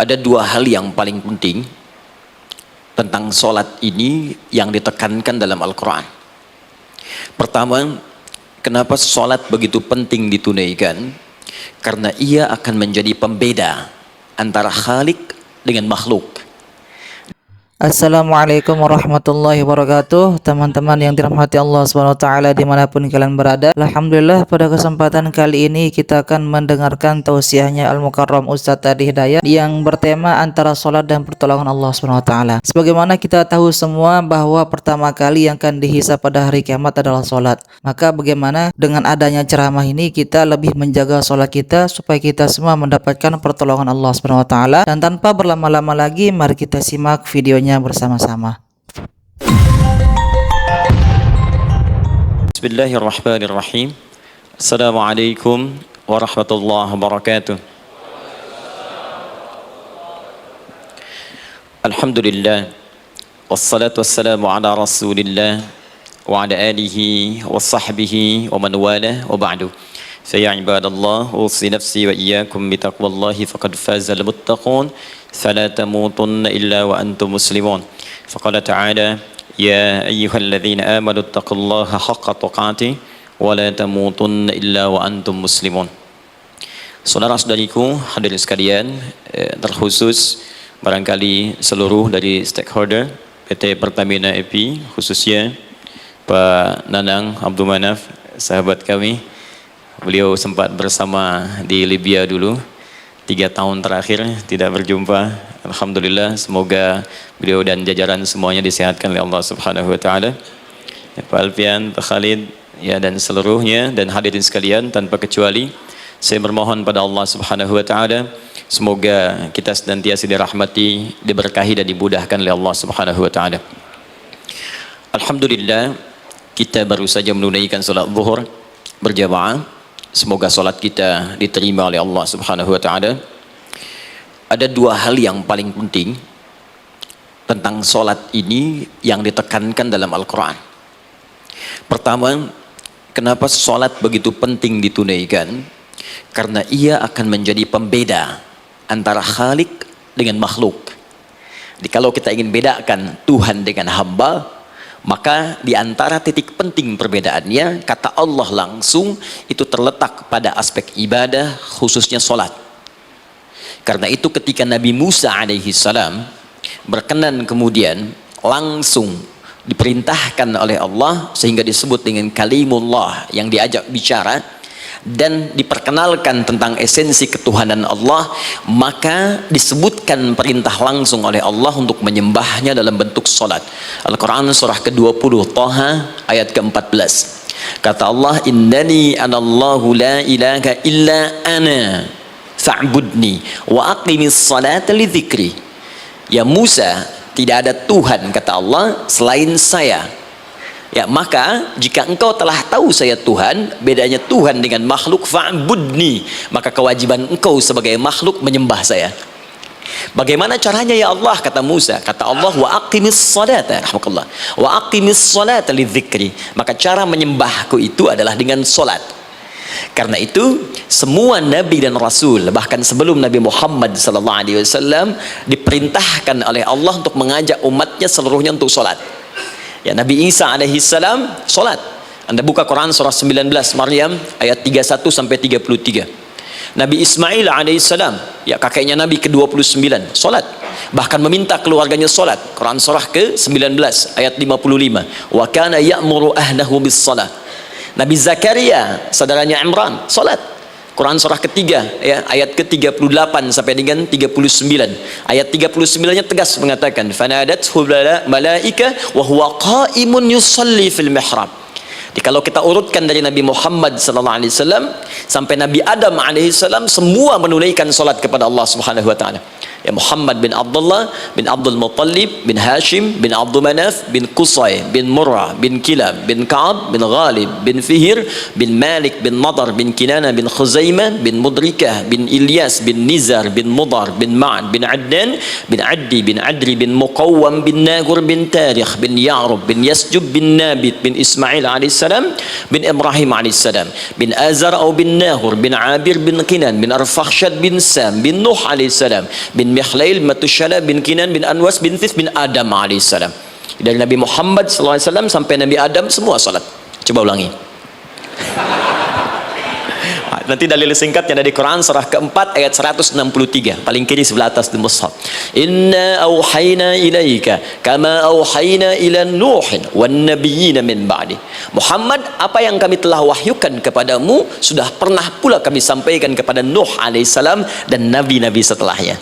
Ada dua hal yang paling penting tentang sholat ini yang ditekankan dalam Al-Quran. Pertama, kenapa sholat begitu penting ditunaikan? Karena ia akan menjadi pembeda antara Khalik dengan makhluk. Assalamualaikum warahmatullahi wabarakatuh. Teman-teman yang dirahmati Allah SWT dimanapun kalian berada, alhamdulillah pada kesempatan kali ini kita akan mendengarkan tausiahnya Al-Mukarram Ustadz Adi Hidayat yang bertema antara sholat dan pertolongan Allah SWT. Sebagaimana kita tahu semua bahwa pertama kali yang akan dihisab pada hari kiamat adalah sholat. Maka bagaimana dengan adanya ceramah ini kita lebih menjaga sholat kita supaya kita semua mendapatkan pertolongan Allah SWT. Dan tanpa berlama-lama lagi, mari kita simak videonya bersama-sama. Bismillahirrahmanirrahim. Assalamualaikum warahmatullahi wabarakatuh. Alhamdulillah, wassalatu wassalamu ala rasulillah wa ala alihi wa sahbihi wa man wala wa ba'du. Faya ibadallah, usi nafsi wa iyyakum bitaqwallahi faqad fazal muttaqun fala tamutunna illa wa antum muslimun. Faqala ta'ala ya ayyuhalladzina amanu taqullaha haqqa tuqatih wa la tamutunna illa wa antum muslimun. Saudara-saudariku hadirin sekalian, terkhusus barangkali seluruh dari stakeholder PT Pertamina EP, khususnya Pak Nanang Abdul Manaf, sahabat kami. Beliau sempat bersama di Libya dulu, 3 tahun terakhir tidak berjumpa. Alhamdulillah, semoga beliau dan jajaran semuanya disehatkan oleh Allah Subhanahu wa taala. Pak Alfian, Pak Khalid, ya, dan seluruhnya dan hadirin sekalian tanpa kecuali, saya bermohon pada Allah Subhanahu wa taala semoga kita senantiasa dirahmati, diberkahi dan dimudahkan oleh Allah Subhanahu wa taala. Alhamdulillah, kita baru saja menunaikan salat zuhur berjamaah. Semoga salat kita diterima oleh Allah Subhanahu wa taala. Ada dua hal yang paling penting tentang salat ini yang ditekankan dalam Al-Quran. Pertama, kenapa salat begitu penting ditunaikan? Karena ia akan menjadi pembeda antara Khalik dengan makhluk. Jadi kalau kita ingin bedakan Tuhan dengan hamba, maka di antara titik penting perbedaannya, kata Allah langsung, itu terletak pada aspek ibadah, khususnya sholat. Karena itu ketika Nabi Musa alaihi salam berkenan kemudian langsung diperintahkan oleh Allah, sehingga disebut dengan kalimullah, yang diajak bicara dan diperkenalkan tentang esensi ketuhanan Allah, maka disebutkan perintah langsung oleh Allah untuk menyembahnya dalam bentuk salat. Al-Quran surah ke-20 Taha ayat ke-14. Kata Allah, innani anallahu la ilaha illa ana fa'budni wa aqimis salata li dzikri. Ya Musa, tidak ada Tuhan, kata Allah, selain saya. Ya, maka jika engkau telah tahu saya Tuhan, bedanya Tuhan dengan makhluk, fa'budni, maka kewajiban engkau sebagai makhluk menyembah saya. Bagaimana caranya ya Allah, kata Musa? Kata Allah, wa aqimis salata, rahmatullah, wa aqimis salata lidzikri. Maka cara menyembahku itu adalah dengan solat. Karena itu semua nabi dan rasul, bahkan sebelum Nabi Muhammad SAW, diperintahkan oleh Allah untuk mengajak umatnya seluruhnya untuk solat. Ya, Nabi Isa alaihi salam solat. Anda buka Quran surah 19 Maryam ayat 31 sampai 33. Nabi Ismail alaihi salam, ya kakeknya Nabi ke-29, solat. Bahkan meminta keluarganya solat. Quran surah ke-19 ayat 55. Wa kana ya'muru ahlahu bis salah. Nabi Zakaria, saudaranya Imran, solat. Quran surah ketiga, ya, ayat ke-38 sampai dengan 39. Ayat 39-nya tegas mengatakan, fanadathu malaika wa huwa qa'imun yusalli fil mihrab. Jadi kalau kita urutkan dari Nabi Muhammad SAW sampai Nabi Adam alaihissalam, semua menunaikan salat kepada Allah Subhanahu wa taala. Ya, Muhammad bin Abdullah bin Abdul Muttalib bin Hashim bin Abdul Manaf bin Qusay bin Murrah bin Kilab bin Ka'ab bin Ghalib bin Fihir bin Malik bin Nadar bin Kinana bin Khuzaimah bin Mudrikah bin Ilyas bin Nizar bin Mudar bin Ma'ad bin Adnan bin Addi bin Adri bin Muqawwam bin Nagur bin Tarikh bin Ya'rub bin Yasjub bin Nabit bin Ismail alaihissalam bin Ibrahim alaihissalam bin Azar atau bin Nahur bin Abir bin Kinan bin Arfakhshad bin Sam bin Nuh alaihissalam bin bin Mihlail bin Matusyala bin Kinan bin Anwas bin This bin Adam alaihissalam. Dari Nabi Muhammad SAW sampai Nabi Adam semua salat. Coba ulangi. Nanti dalil singkatnya dari Quran surah keempat ayat 163 paling kiri sebelah atas di mushaf. Inna auhayna ilaika kama auhayna ila Nuhin wan nabiyyin min ba'di. Muhammad, apa yang kami telah wahyukan kepadamu sudah pernah pula kami sampaikan kepada Nuh alaihissalam dan nabi-nabi setelahnya.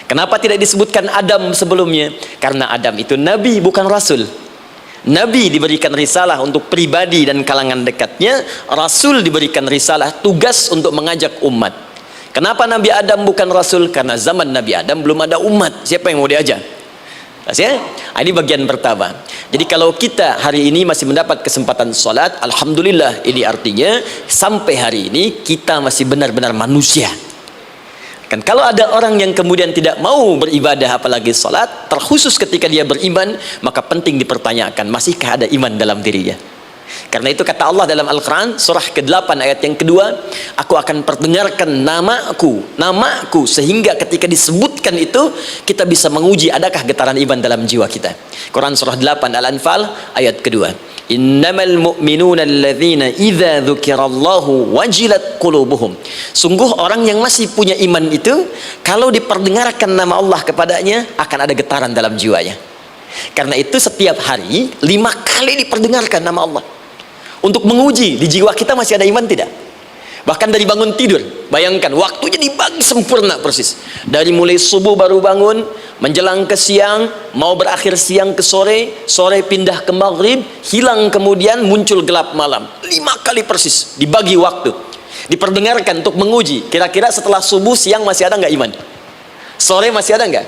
Kenapa tidak disebutkan Adam sebelumnya? Karena Adam itu nabi bukan rasul. Nabi diberikan risalah untuk pribadi dan kalangan dekatnya, Rasul diberikan risalah tugas untuk mengajak umat. Kenapa Nabi Adam bukan Rasul? Karena zaman Nabi Adam belum ada umat. Siapa yang mau diajak? Ya? Ini bagian pertama. Jadi kalau kita hari ini masih mendapat kesempatan sholat, Alhamdulillah, ini artinya sampai hari ini kita masih benar-benar manusia. Kan kalau ada orang yang kemudian tidak mau beribadah apalagi salat, terkhusus ketika dia beriman, maka penting dipertanyakan, masihkah ada iman dalam dirinya? Karena itu kata Allah dalam Al-Quran surah ke-8 ayat yang kedua, aku akan perdengarkan namaku sehingga ketika disebutkan itu kita bisa menguji adakah getaran iman dalam jiwa kita. Quran surah 8 Al-Anfal ayat kedua. Innamal mu'minuna alladzina idza dzukirallahu wajilat qulubuhum. Sungguh orang yang masih punya iman itu kalau diperdengarkan nama Allah kepadanya akan ada getaran dalam jiwanya. Karena itu setiap hari 5 kali diperdengarkan nama Allah untuk menguji di jiwa kita masih ada iman tidak. Bahkan dari bangun tidur, bayangkan waktunya dibagi sempurna persis. Dari mulai subuh baru bangun, menjelang ke siang, mau berakhir siang ke sore, sore pindah ke maghrib, hilang kemudian muncul gelap malam. 5 kali persis dibagi waktu, diperdengarkan untuk menguji. Kira-kira setelah subuh siang masih ada nggak iman? Sore masih ada nggak?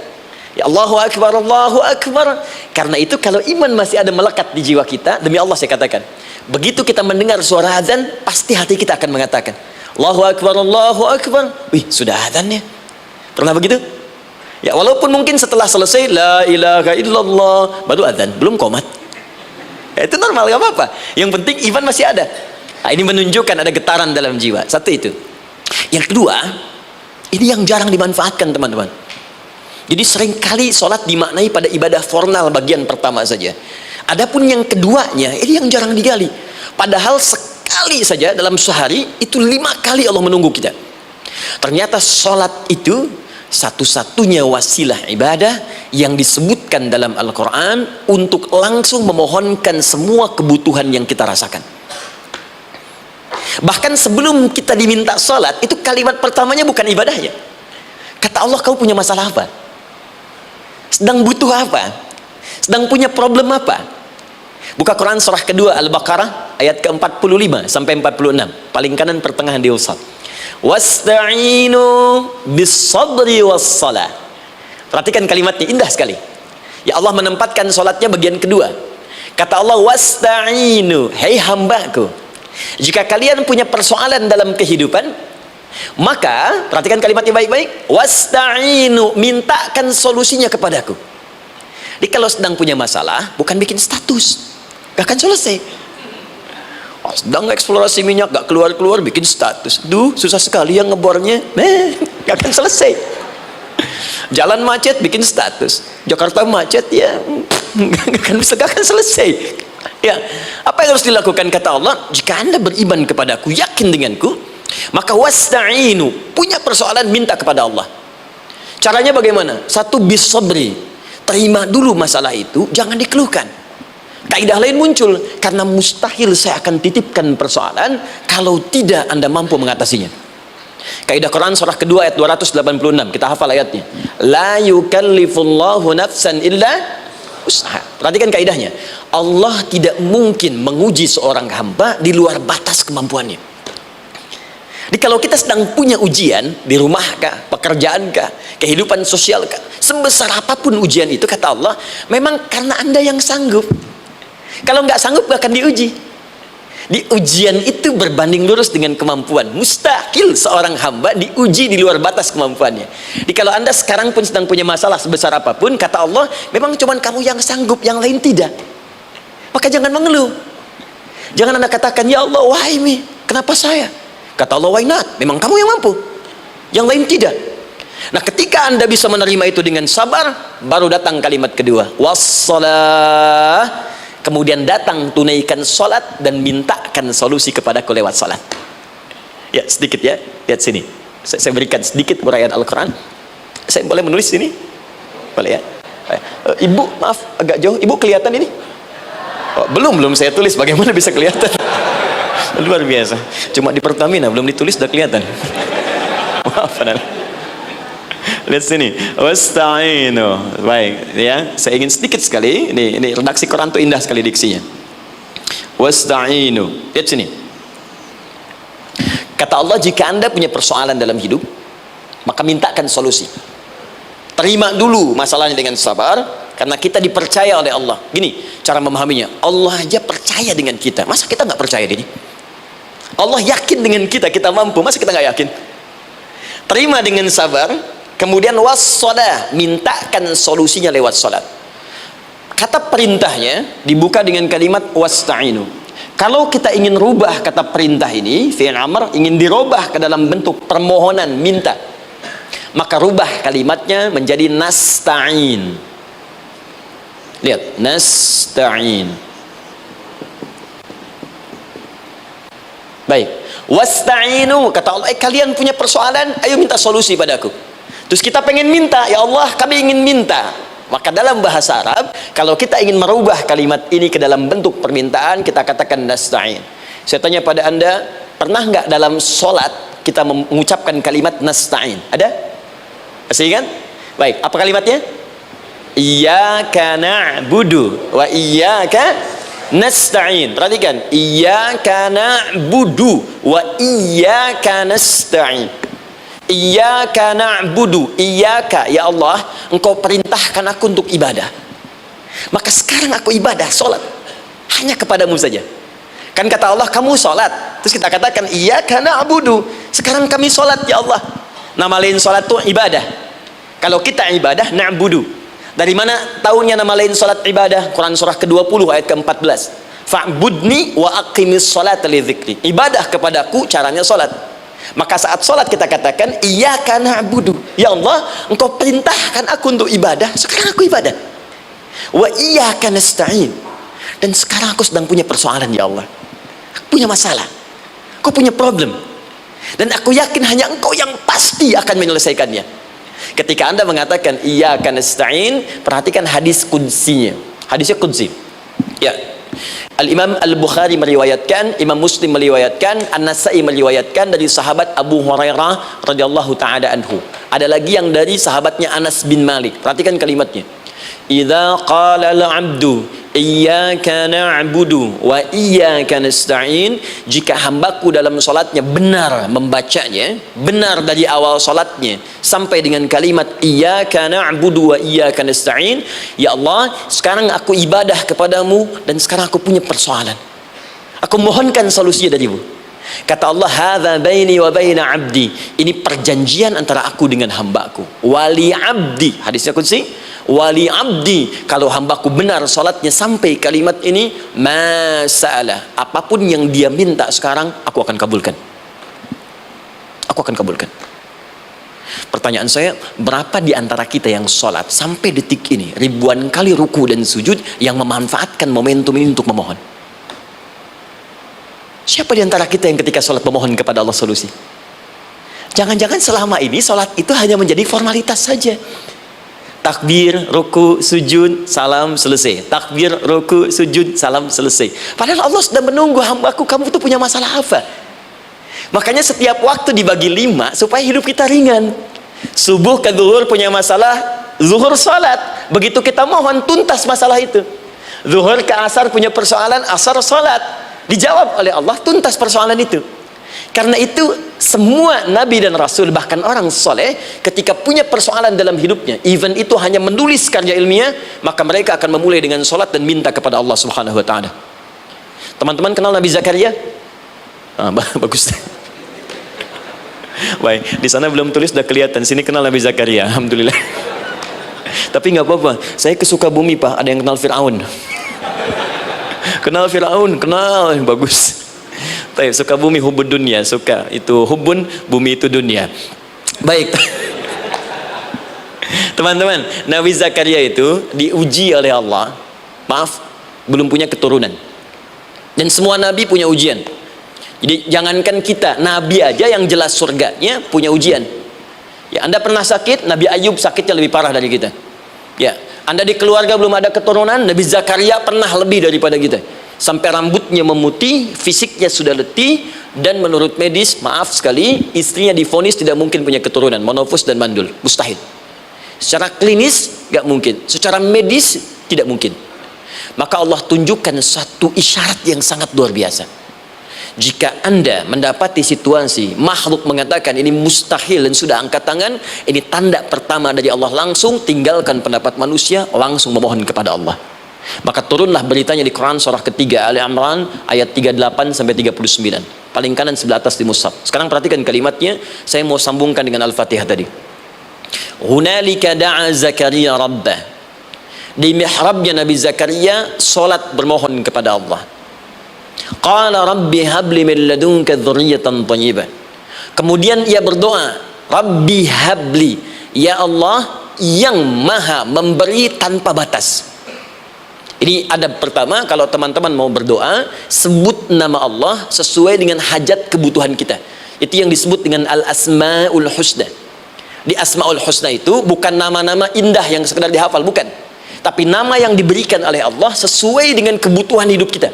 Ya Allahu Akbar, Allahu Akbar. Karena itu kalau iman masih ada melekat di jiwa kita, demi Allah saya katakan, begitu kita mendengar suara azan, pasti hati kita akan mengatakan Allahu Akbar, Allahu Akbar. Wih, sudah azannya. Pernah begitu? Ya, walaupun mungkin setelah selesai la ilaha illallah baru azan, belum qomat. Ya, itu normal, gak apa-apa. Yang penting iman masih ada. Nah, ini menunjukkan ada getaran dalam jiwa. Satu itu. Yang kedua, ini yang jarang dimanfaatkan teman-teman. Jadi seringkali sholat dimaknai pada ibadah formal bagian pertama saja. Adapun yang keduanya, ini yang jarang digali. Padahal sekali saja dalam sehari, itu 5 kali Allah menunggu kita. Ternyata sholat itu satu-satunya wasilah ibadah yang disebutkan dalam Al-Quran untuk langsung memohonkan semua kebutuhan yang kita rasakan. Bahkan sebelum kita diminta sholat, itu kalimat pertamanya bukan ibadahnya. Kata Allah, kau punya masalah apa? Sedang butuh apa? Sedang punya problem apa? Buka Quran surah kedua Al-Baqarah ayat ke-45 sampai 46, paling kanan pertengahan di usat. Wasta'inu bis-sabri was-salah. Perhatikan kalimatnya, indah sekali. Ya Allah menempatkan salatnya bagian kedua. Kata Allah, wasta'inu, hei hambaku, jika kalian punya persoalan dalam kehidupan, maka perhatikan kalimatnya baik-baik, wasta'inu, mintakan solusinya kepadaku. Jadi kalau sedang punya masalah, bukan bikin status, gak akan selesai. Oh, sedang eksplorasi minyak, gak keluar-keluar, bikin status. Duh, susah sekali yang ngebornya, gak akan selesai. Jalan macet, bikin status. Jakarta macet, ya gak akan selesai. Ya, apa yang harus dilakukan? Kata Allah, jika anda beriman kepadaku, yakin denganku, maka wasta'inu, punya persoalan, minta kepada Allah. Caranya bagaimana? Satu, bis-sabri, terima dulu masalah itu, jangan dikeluhkan. Kaidah lain muncul, karena mustahil saya akan titipkan persoalan kalau tidak anda mampu mengatasinya. Kaidah Quran surah kedua ayat 286, kita hafal ayatnya. La yukallifullahu nafsan illa usaha. Perhatikan kaidahnya, Allah tidak mungkin menguji seorang hamba di luar batas kemampuannya. Jadi kalau kita sedang punya ujian di rumah kah, pekerjaan kah, kehidupan sosial kah, sebesar apapun ujian itu, kata Allah, memang karena anda yang sanggup. Kalau nggak sanggup gak akan diuji. Di ujian itu berbanding lurus dengan kemampuan. Mustahil seorang hamba diuji di luar batas kemampuannya. Jadi kalau anda sekarang pun sedang punya masalah sebesar apapun, kata Allah, memang cuma kamu yang sanggup, yang lain tidak. Maka jangan mengeluh. Jangan anda katakan, ya Allah, why me? Kenapa saya? Kata Allah, why not? Memang kamu yang mampu, yang lain tidak. Nah, ketika Anda bisa menerima itu dengan sabar, baru datang kalimat kedua, wassalah. Kemudian datang tunaikan salat dan mintakan solusi kepadaku lewat salat. Ya, sedikit ya, lihat sini. Saya berikan sedikit uraian Al-Quran. Saya boleh menulis sini? Boleh ya? Ibu, maaf, agak jauh. Ibu kelihatan ini? Oh, belum saya tulis. Bagaimana bisa kelihatan? Luar biasa. Cuma di Pertamina belum ditulis sudah kelihatan. Maaf, lihat sini. Wasta'inu. Baik, ya. Saya ingin sedikit sekali. Ini redaksi Quran itu indah sekali diksinya. Wasta'inu. Lihat sini. Kata Allah, jika Anda punya persoalan dalam hidup, maka mintakan solusi. Terima dulu masalahnya dengan sabar, karena kita dipercaya oleh Allah. Gini cara memahaminya, Allah aja percaya dengan kita. Masa kita nggak percaya diri? Allah yakin dengan kita mampu. Masa kita nggak yakin? Terima dengan sabar, kemudian wassalah, mintakan solusinya lewat salat. Kata perintahnya dibuka dengan kalimat wasta'inu. Kalau kita ingin rubah kata perintah ini, fi'il amr, ingin dirubah ke dalam bentuk permohonan, minta, maka rubah kalimatnya menjadi nasta'in. Lihat, nasta'in. Baik, wasta'inu, kata Allah, kalian punya persoalan, ayo minta solusi padaku. Terus kita pengen minta, ya Allah, kami ingin minta. Maka dalam bahasa Arab, kalau kita ingin merubah kalimat ini ke dalam bentuk permintaan, kita katakan nasta'in. Saya tanya pada Anda, pernah nggak dalam sholat kita mengucapkan kalimat nasta'in? Ada? Masih ingat? Baik, apa kalimatnya? Iyyaka na'budu wa iyyaka nasta'in. Perhatikan, iyyaka na'budu wa iyyaka nasta'in. Iyyaka na'budu, iyyaka, ya Allah, engkau perintahkan aku untuk ibadah. Maka sekarang aku ibadah, sholat hanya kepadamu saja. Kan kata Allah, kamu sholat. Terus kita katakan, iyyaka na'budu, sekarang kami sholat ya Allah. Nama lain sholat itu ibadah. Kalau kita ibadah, na'budu. Dari mana tahunnya nama lain sholat ibadah? Quran surah ke-20 ayat ke-14. Fa'budni wa aqimis sholata li dzikri. Ibadah kepadaku caranya sholat. Maka saat sholat kita katakan, iyyaka na'budu, ya Allah, engkau perintahkan aku untuk ibadah, sekarang aku ibadah. Wa iyyaka nasta'in, dan sekarang aku sedang punya persoalan ya Allah. Aku punya masalah, aku punya problem, dan aku yakin hanya engkau yang pasti akan menyelesaikannya. Ketika Anda mengatakan iyyaka nasta'in, perhatikan hadis qudsinya. Hadisnya qudsi. Ya. Al-Imam Al-Bukhari meriwayatkan, Imam Muslim meriwayatkan, An-Nasai meriwayatkan dari sahabat Abu Hurairah radhiyallahu taala anhu. Ada lagi yang dari sahabatnya Anas bin Malik. Perhatikan kalimatnya. Idza qala al-'abdu iyyaka na'budu wa iyyaka nasta'in, jika hambaku dalam salatnya benar membacanya, benar dari awal salatnya sampai dengan kalimat iyyaka na'budu wa iyyaka nasta'in, ya Allah, sekarang aku ibadah kepadamu dan sekarang aku punya persoalan, aku mohonkan solusinya darimu. Kata Allah, hadza baini wa baina 'abdi, ini perjanjian antara aku dengan hambaku. Wali 'abdi, hadisnya qudsi, wali 'abdi, kalau hambaku benar salatnya sampai kalimat ini, masalah, apapun yang dia minta sekarang aku akan kabulkan. Aku akan kabulkan. Pertanyaan saya, berapa di antara kita yang salat sampai detik ini ribuan kali ruku dan sujud yang memanfaatkan momentum ini untuk memohon? Siapa di antara kita yang ketika sholat memohon kepada Allah solusi? Jangan-jangan selama ini sholat itu hanya menjadi formalitas saja. Takbir, ruku, sujud, salam, selesai. Takbir, ruku, sujud, salam, selesai. Padahal Allah sudah menunggu hambaku, kamu itu punya masalah apa? Makanya setiap waktu dibagi 5 supaya hidup kita ringan. Subuh ke zuhur punya masalah, zuhur sholat. Begitu kita mohon, tuntas masalah itu. Zuhur ke asar punya persoalan, asar sholat. Dijawab oleh Allah, tuntas persoalan itu. Karena itu semua nabi dan rasul, bahkan orang soleh, ketika punya persoalan dalam hidupnya, even itu hanya menulis karya ilmiah, maka mereka akan memulai dengan sholat dan minta kepada Allah subhanahu wa ta'ala. Teman-teman kenal Nabi Zakaria? Bagus. Baik, di sana belum tulis, sudah kelihatan. Sini kenal Nabi Zakaria, alhamdulillah. Tapi nggak apa-apa, saya ke Sukabumi Pak, ada yang kenal Fir'aun. Kenal Fir'aun, kenal, bagus. Baik, Sukabumi hubun dunia, suka itu hubun, bumi itu dunia. Baik. Teman-teman, Nabi Zakaria itu diuji oleh Allah. Maaf, belum punya keturunan. Dan semua nabi punya ujian. Jadi jangankan kita, nabi aja yang jelas surganya punya ujian. Ya, Anda pernah sakit, Nabi Ayub sakitnya lebih parah dari kita. Ya, Anda di keluarga belum ada keturunan, Nabi Zakaria pernah lebih daripada kita. Sampai rambutnya memutih, fisiknya sudah letih, dan menurut medis, maaf sekali, istrinya divonis tidak mungkin punya keturunan, monofus dan mandul, mustahil. Secara klinis gak mungkin, secara medis tidak mungkin. Maka Allah tunjukkan satu isyarat yang sangat luar biasa. Jika Anda mendapati situasi makhluk mengatakan ini mustahil dan sudah angkat tangan, ini tanda pertama dari Allah, langsung tinggalkan pendapat manusia, langsung memohon kepada Allah. Maka turunlah beritanya di Quran surah ketiga Ali Imran ayat 38 sampai 39. Paling kanan sebelah atas di mushaf. Sekarang perhatikan kalimatnya, saya mau sambungkan dengan Al-Fatihah tadi. Hunalika da'a Zakaria rabbah. Di mihrabnya Nabi Zakaria salat bermohon kepada Allah. Qala rabbi habli min ladunka dzurriyyatan thayyibah. Kemudian ia berdoa, Rabbi habli, ya Allah yang maha memberi tanpa batas. Ini adab pertama, kalau teman-teman mau berdoa, sebut nama Allah sesuai dengan hajat kebutuhan kita. Itu yang disebut dengan al-asma'ul husna. Di asma'ul husna itu bukan nama-nama indah yang sekedar dihafal, bukan. Tapi nama yang diberikan oleh Allah sesuai dengan kebutuhan hidup kita.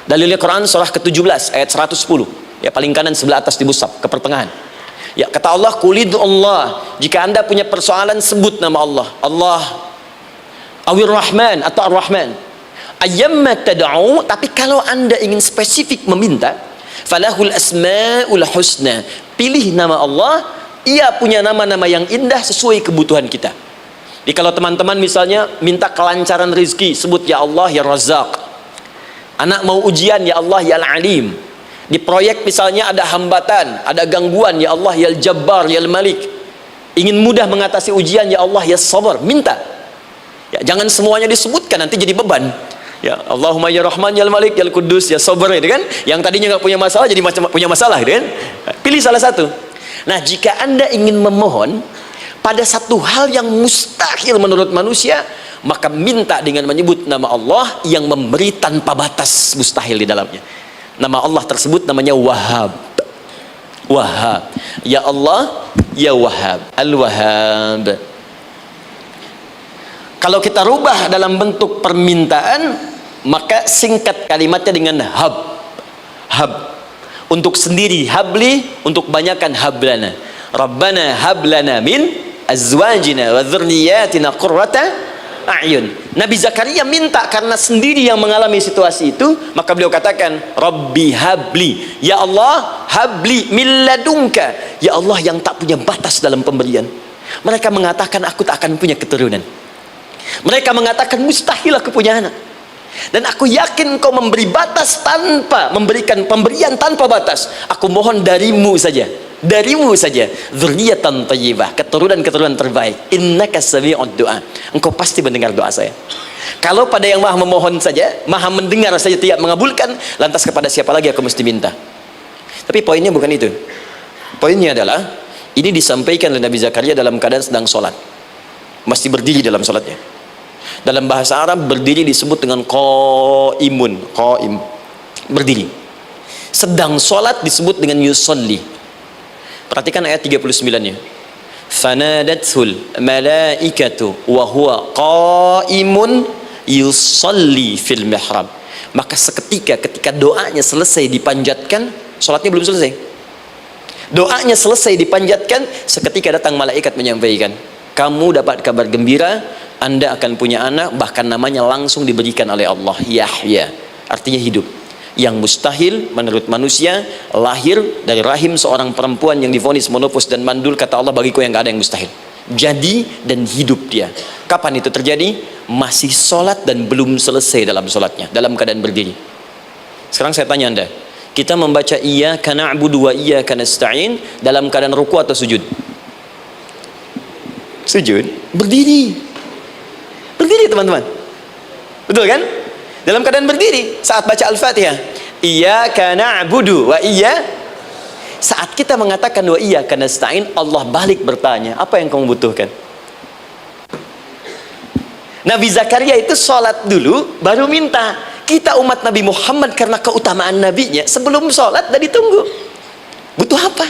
Dalilnya Quran surah ke-17 ayat 110. Ya, paling kanan sebelah atas di mushaf, ke pertengahan. Ya, kata Allah, Qulid Allah. Jika Anda punya persoalan, sebut nama Allah. Allah Awir Rahman atau Ar-Rahman. Ayyamma tad'u, tapi kalau Anda ingin spesifik meminta, falahul asmaul husna. Pilih nama Allah, ia punya nama-nama yang indah sesuai kebutuhan kita. Jadi kalau teman-teman misalnya minta kelancaran rezeki, sebut ya Allah ya Razzaq. Anak mau ujian, ya Allah ya Al-Alim. Di proyek misalnya ada hambatan, ada gangguan, ya Allah ya Al-Jabbar ya Al-Malik. Ingin mudah mengatasi ujian, ya Allah ya Sabar. Minta. Ya, jangan semuanya disebutkan, nanti jadi beban. Ya Allahumma ya Rahman ya Al-Malik ya Al-Quddus ya Sabar, itu kan. Yang tadinya nggak punya masalah jadi punya masalah, gitu kan. Pilih salah satu. Nah, jika Anda ingin memohon pada satu hal yang mustahil menurut manusia, maka minta dengan menyebut nama Allah yang memberi tanpa batas, mustahil di dalamnya. Nama Allah tersebut namanya Wahhab. Wahhab. Ya Allah ya Wahhab, Al-Wahhab. Kalau kita rubah dalam bentuk permintaan, maka singkat kalimatnya dengan hab. Hab. Untuk sendiri habli, untuk banyakkan hablana. Rabbana hablana min azwajina wa dzurriyyatina qurrata a'yun. Nabi Zakaria minta karena sendiri yang mengalami situasi itu, maka beliau katakan, Rabbi habli, ya Allah habli min ladunka, ya Allah yang tak punya batas dalam pemberian. Mereka mengatakan aku tak akan punya keturunan. Mereka mengatakan mustahil aku punya anak. Dan aku yakin kau memberi batas tanpa memberikan pemberian tanpa batas. Aku mohon darimu saja, darimu saja, dzurriyyatan thayyibah, keturunan-keturunan terbaik. Innaka sami'ud du'a, engkau pasti mendengar doa saya. Kalau pada yang maha memohon saja, maha mendengar saja tidak mengabulkan, lantas kepada siapa lagi aku mesti minta? Tapi poinnya bukan itu. Poinnya adalah ini disampaikan oleh Nabi Zakaria dalam keadaan sedang sholat, masih berdiri dalam sholatnya. Dalam bahasa Arab berdiri disebut dengan qaimun, qaim, berdiri. Sedang sholat disebut dengan yusalli. Perhatikan ayat 39-nya. Fanadathul malaikatu wa huwa qaimun yusalli fil mihrab. Maka seketika ketika doanya selesai dipanjatkan, sholatnya belum selesai. Doanya selesai dipanjatkan, seketika datang malaikat menyampaikan, kamu dapat kabar gembira, Anda akan punya anak, bahkan namanya langsung diberikan oleh Allah, Yahya, artinya hidup. Yang mustahil menurut manusia, lahir dari rahim seorang perempuan yang divonis monopus dan mandul, kata Allah, bagiku yang gak ada yang mustahil. Jadi dan hidup dia. Kapan itu terjadi? Masih sholat dan belum selesai dalam sholatnya, dalam keadaan berdiri. Sekarang saya tanya Anda, kita membaca iyyaka na'budu wa iyyaka nasta'in dalam keadaan ruku atau sujud? Sujud, berdiri. Berdiri teman-teman, betul kan? Dalam keadaan berdiri saat baca Al-Fatihah. Iyyaka na'budu wa iya. Saat kita mengatakan wa iyyaka nasta'in, Allah balik bertanya, apa yang kamu butuhkan? Nabi Zakaria itu sholat dulu baru minta. Kita umat Nabi Muhammad karena keutamaan nabinya sebelum sholat udah ditunggu. Butuh apa?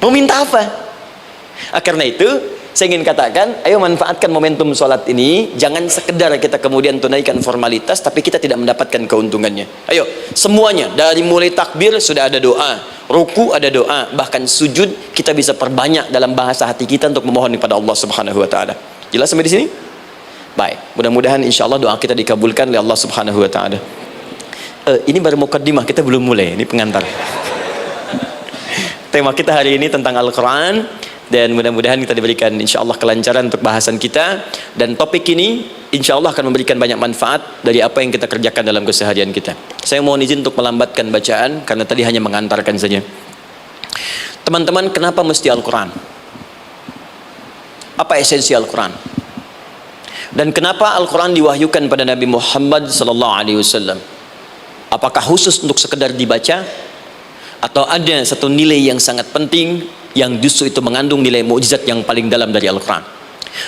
Mau minta apa? Karena itu saya ingin katakan, ayo manfaatkan momentum sholat ini. Jangan sekedar kita kemudian tunaikan formalitas tapi kita tidak mendapatkan keuntungannya. Ayo semuanya, dari mulai takbir sudah ada doa, ruku ada doa, bahkan sujud kita bisa perbanyak dalam bahasa hati kita untuk memohon kepada Allah Subhanahu wa taala. Jelas sampai di sini? Baik, mudah-mudahan insyaallah doa kita dikabulkan oleh Allah Subhanahu wa taala. Ini baru mukaddimah, kita belum mulai, ini pengantar. Tema kita hari ini tentang Al-Quran, dan mudah-mudahan kita diberikan insyaallah kelancaran untuk bahasan kita, dan topik ini insyaallah akan memberikan banyak manfaat dari apa yang kita kerjakan dalam keseharian kita. Saya mohon izin untuk melambatkan bacaan karena tadi hanya mengantarkan saja. Teman-teman, kenapa mesti Al-Quran? Apa esensi Al-Quran? Dan kenapa Al-Quran diwahyukan pada Nabi Muhammad SAW? Apakah khusus untuk sekedar dibaca? Atau ada satu nilai yang sangat penting yang justru itu mengandung nilai mukjizat yang paling dalam dari Al-Quran?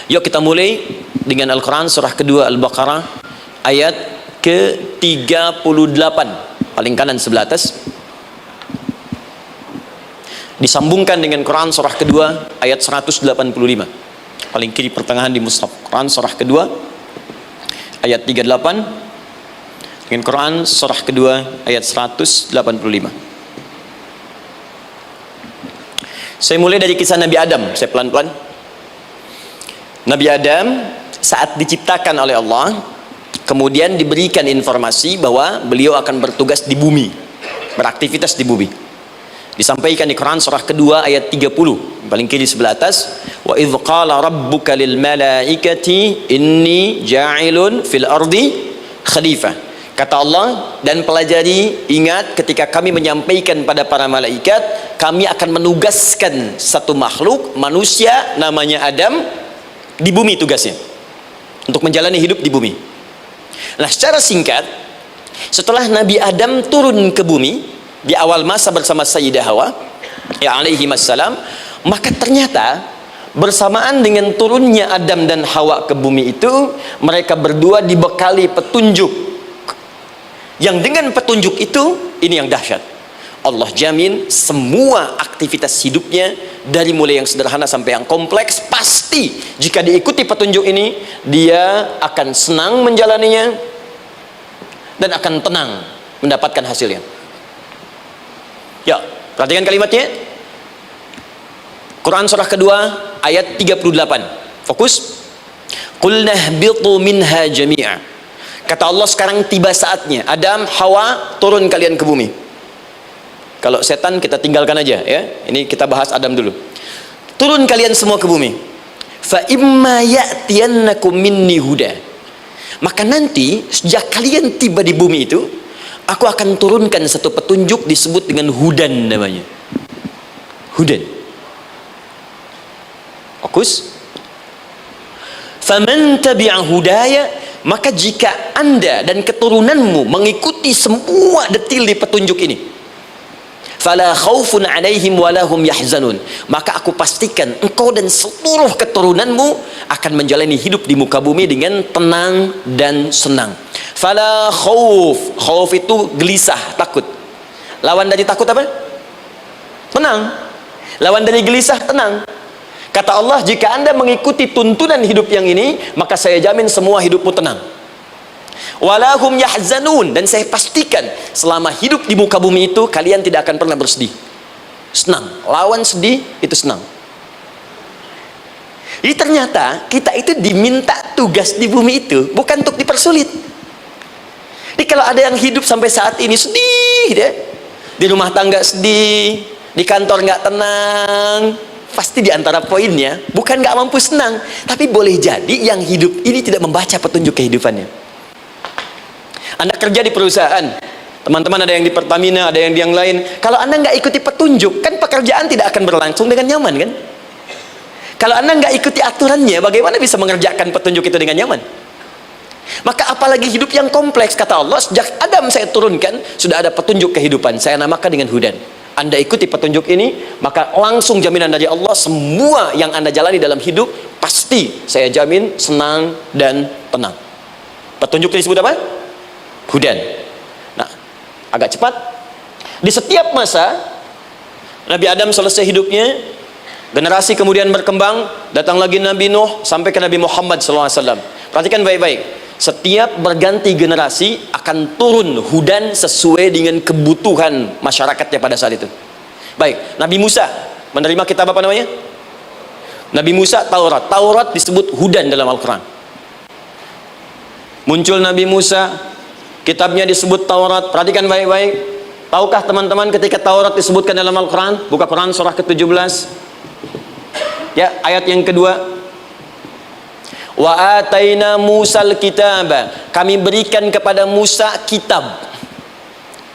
Yuk kita mulai dengan Al-Quran surah kedua Al-Baqarah ayat ke-38, paling kanan sebelah atas. Disambungkan dengan Quran surah kedua ayat 185, paling kiri pertengahan di mushaf. Quran surah kedua ayat 38 dengan Quran surah kedua ayat 185. Saya mulai dari kisah Nabi Adam, saya pelan-pelan. Nabi Adam saat diciptakan oleh Allah, kemudian diberikan informasi bahwa beliau akan bertugas di bumi, beraktivitas di bumi. Disampaikan di Quran surah kedua ayat 30, paling kiri sebelah atas. Wa idh qala rabbuka lil malaikati inni ja'ilun fil ardi khalifah. Kata Allah, dan pelajari, ingat ketika kami menyampaikan pada para malaikat, kami akan menugaskan satu makhluk manusia namanya Adam di bumi, tugasnya untuk menjalani hidup di bumi. Nah, secara singkat, setelah Nabi Adam turun ke bumi di awal masa bersama Sayyidah Hawa ya alaihi wassalam, maka ternyata bersamaan dengan turunnya Adam dan Hawa ke bumi itu, mereka berdua dibekali petunjuk, yang dengan petunjuk itu, ini yang dahsyat, Allah jamin semua aktivitas hidupnya dari mulai yang sederhana sampai yang kompleks, pasti jika diikuti petunjuk ini dia akan senang menjalaninya dan akan tenang mendapatkan hasilnya. Ya, perhatikan kalimatnya. Quran surah kedua ayat 38. Fokus. Qul nahbitu minha jami'a. Kata Allah, sekarang tiba saatnya Adam, Hawa, turun kalian ke bumi. Kalau setan kita tinggalkan aja ya. Ini kita bahas Adam dulu. Turun kalian semua ke bumi. Fa imma ya'tiyannakum minni huda. Maka nanti sejak kalian tiba di bumi itu, aku akan turunkan satu petunjuk disebut dengan hudan namanya. Hudan. Fokus. Faman tabi'a hudaya, maka jika Anda dan keturunanmu mengikuti semua detil di petunjuk ini, fala khaufun alaihim walahum yahzanun, maka aku pastikan engkau dan seluruh keturunanmu akan menjalani hidup di muka bumi dengan tenang dan senang. Fala khauf, khauf itu gelisah, takut. Lawan dari takut apa? Tenang. Lawan dari gelisah, tenang. Kata Allah, jika Anda mengikuti tuntunan hidup yang ini, maka saya jamin semua hidupmu tenang. Walahum yahzanun, dan saya pastikan selama hidup di muka bumi itu kalian tidak akan pernah bersedih. Senang. Lawan sedih itu senang. Jadi ternyata kita itu diminta tugas di bumi itu bukan untuk dipersulit. Jadi kalau ada yang hidup sampai saat ini sedih deh, di rumah tangga sedih, di kantor nggak tenang, pasti di antara poinnya bukan nggak mampu senang, tapi boleh jadi yang hidup ini tidak membaca petunjuk kehidupannya. Anda kerja di perusahaan, teman-teman ada yang di Pertamina, ada yang di yang lain. Kalau Anda nggak ikuti petunjuk, kan pekerjaan tidak akan berlangsung dengan nyaman, kan? Kalau Anda nggak ikuti aturannya, bagaimana bisa mengerjakan petunjuk itu dengan nyaman? Maka apalagi hidup yang kompleks. Kata Allah, sejak Adam saya turunkan sudah ada petunjuk kehidupan, saya namakan dengan hudan. Anda ikuti petunjuk ini, maka langsung jaminan dari Allah, semua yang Anda jalani dalam hidup pasti saya jamin senang dan tenang. Petunjuk ini disebut apa? Hudan. Nah, agak cepat. Di setiap masa Nabi Adam selesai hidupnya, generasi kemudian berkembang, datang lagi Nabi Nuh sampai ke Nabi Muhammad SAW. Perhatikan baik-baik. Setiap berganti generasi akan turun hudan sesuai dengan kebutuhan masyarakatnya pada saat itu. Baik, Nabi Musa menerima kitab apa namanya? Nabi Musa Taurat. Taurat disebut hudan dalam Al-Quran. Muncul Nabi Musa, kitabnya disebut Taurat. Perhatikan baik-baik. Tahukah teman-teman ketika Taurat disebutkan dalam Al-Quran? Buka Quran surah ke-17. Ya, ayat yang kedua. Wa ataina Musal kitaba, kami berikan kepada Musa kitab.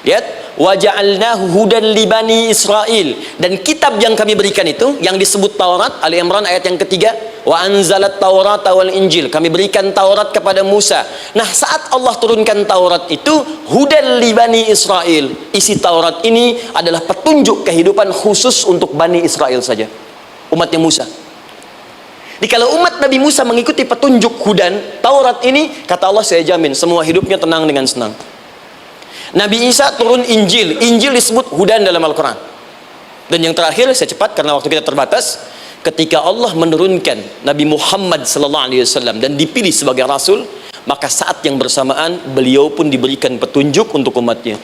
Lihat, wa ja'alnahu hudan li bani Israil, dan kitab yang kami berikan itu yang disebut Taurat, Ali Imran ayat yang ketiga, wa anzalat Taurata wal Injil, kami berikan Taurat kepada Musa. Nah, saat Allah turunkan Taurat itu hudan li bani Israil, isi Taurat ini adalah petunjuk kehidupan khusus untuk Bani Israel saja, umatnya Musa. Jadi kalau umat Nabi Musa mengikuti petunjuk hudan Taurat ini, kata Allah, saya jamin semua hidupnya tenang dengan senang. Nabi Isa turun Injil. Injil disebut hudan dalam Al-Quran. Dan yang terakhir, saya cepat karena waktu kita terbatas, ketika Allah menurunkan Nabi Muhammad SAW dan dipilih sebagai Rasul, maka saat yang bersamaan beliau pun diberikan petunjuk untuk umatnya.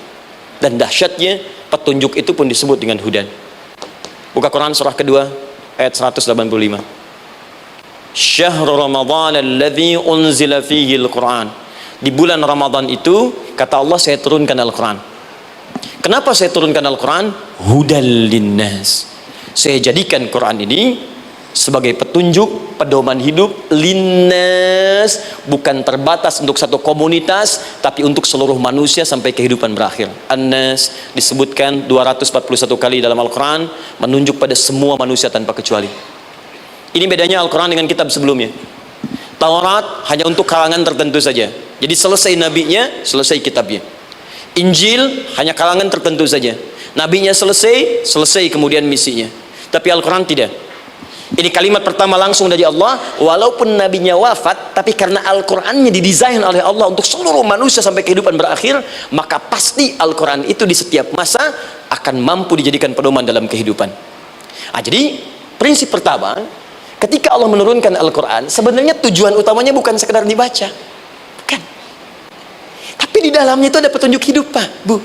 Dan dahsyatnya petunjuk itu pun disebut dengan hudan. Buka Quran surah kedua ayat 185. Syahrul Ramadhan alladzi unzila fihi al-Quran. Di bulan Ramadan itu, kata Allah, saya turunkan Al-Quran. Kenapa saya turunkan Al-Quran? Hudal linnas. Saya jadikan Quran ini sebagai petunjuk, pedoman hidup linnas, bukan terbatas untuk satu komunitas, tapi untuk seluruh manusia sampai kehidupan berakhir. An-Nas disebutkan 241 kali dalam Al-Quran, menunjuk pada semua manusia tanpa kecuali. Ini bedanya Al-Quran dengan kitab sebelumnya. Taurat hanya untuk kalangan tertentu saja. Jadi selesai nabinya, selesai kitabnya. Injil hanya kalangan tertentu saja. Nabinya selesai, selesai kemudian misinya. Tapi Al-Quran tidak. Ini kalimat pertama langsung dari Allah. Walaupun nabinya wafat, tapi karena Al-Qurannya didesain oleh Allah untuk seluruh manusia sampai kehidupan berakhir, maka pasti Al-Quran itu di setiap masa akan mampu dijadikan pedoman dalam kehidupan. Nah, jadi prinsip pertama, ketika Allah menurunkan Al-Quran, sebenarnya tujuan utamanya bukan sekedar dibaca, bukan. Tapi di dalamnya itu ada petunjuk hidup, Pak, Bu.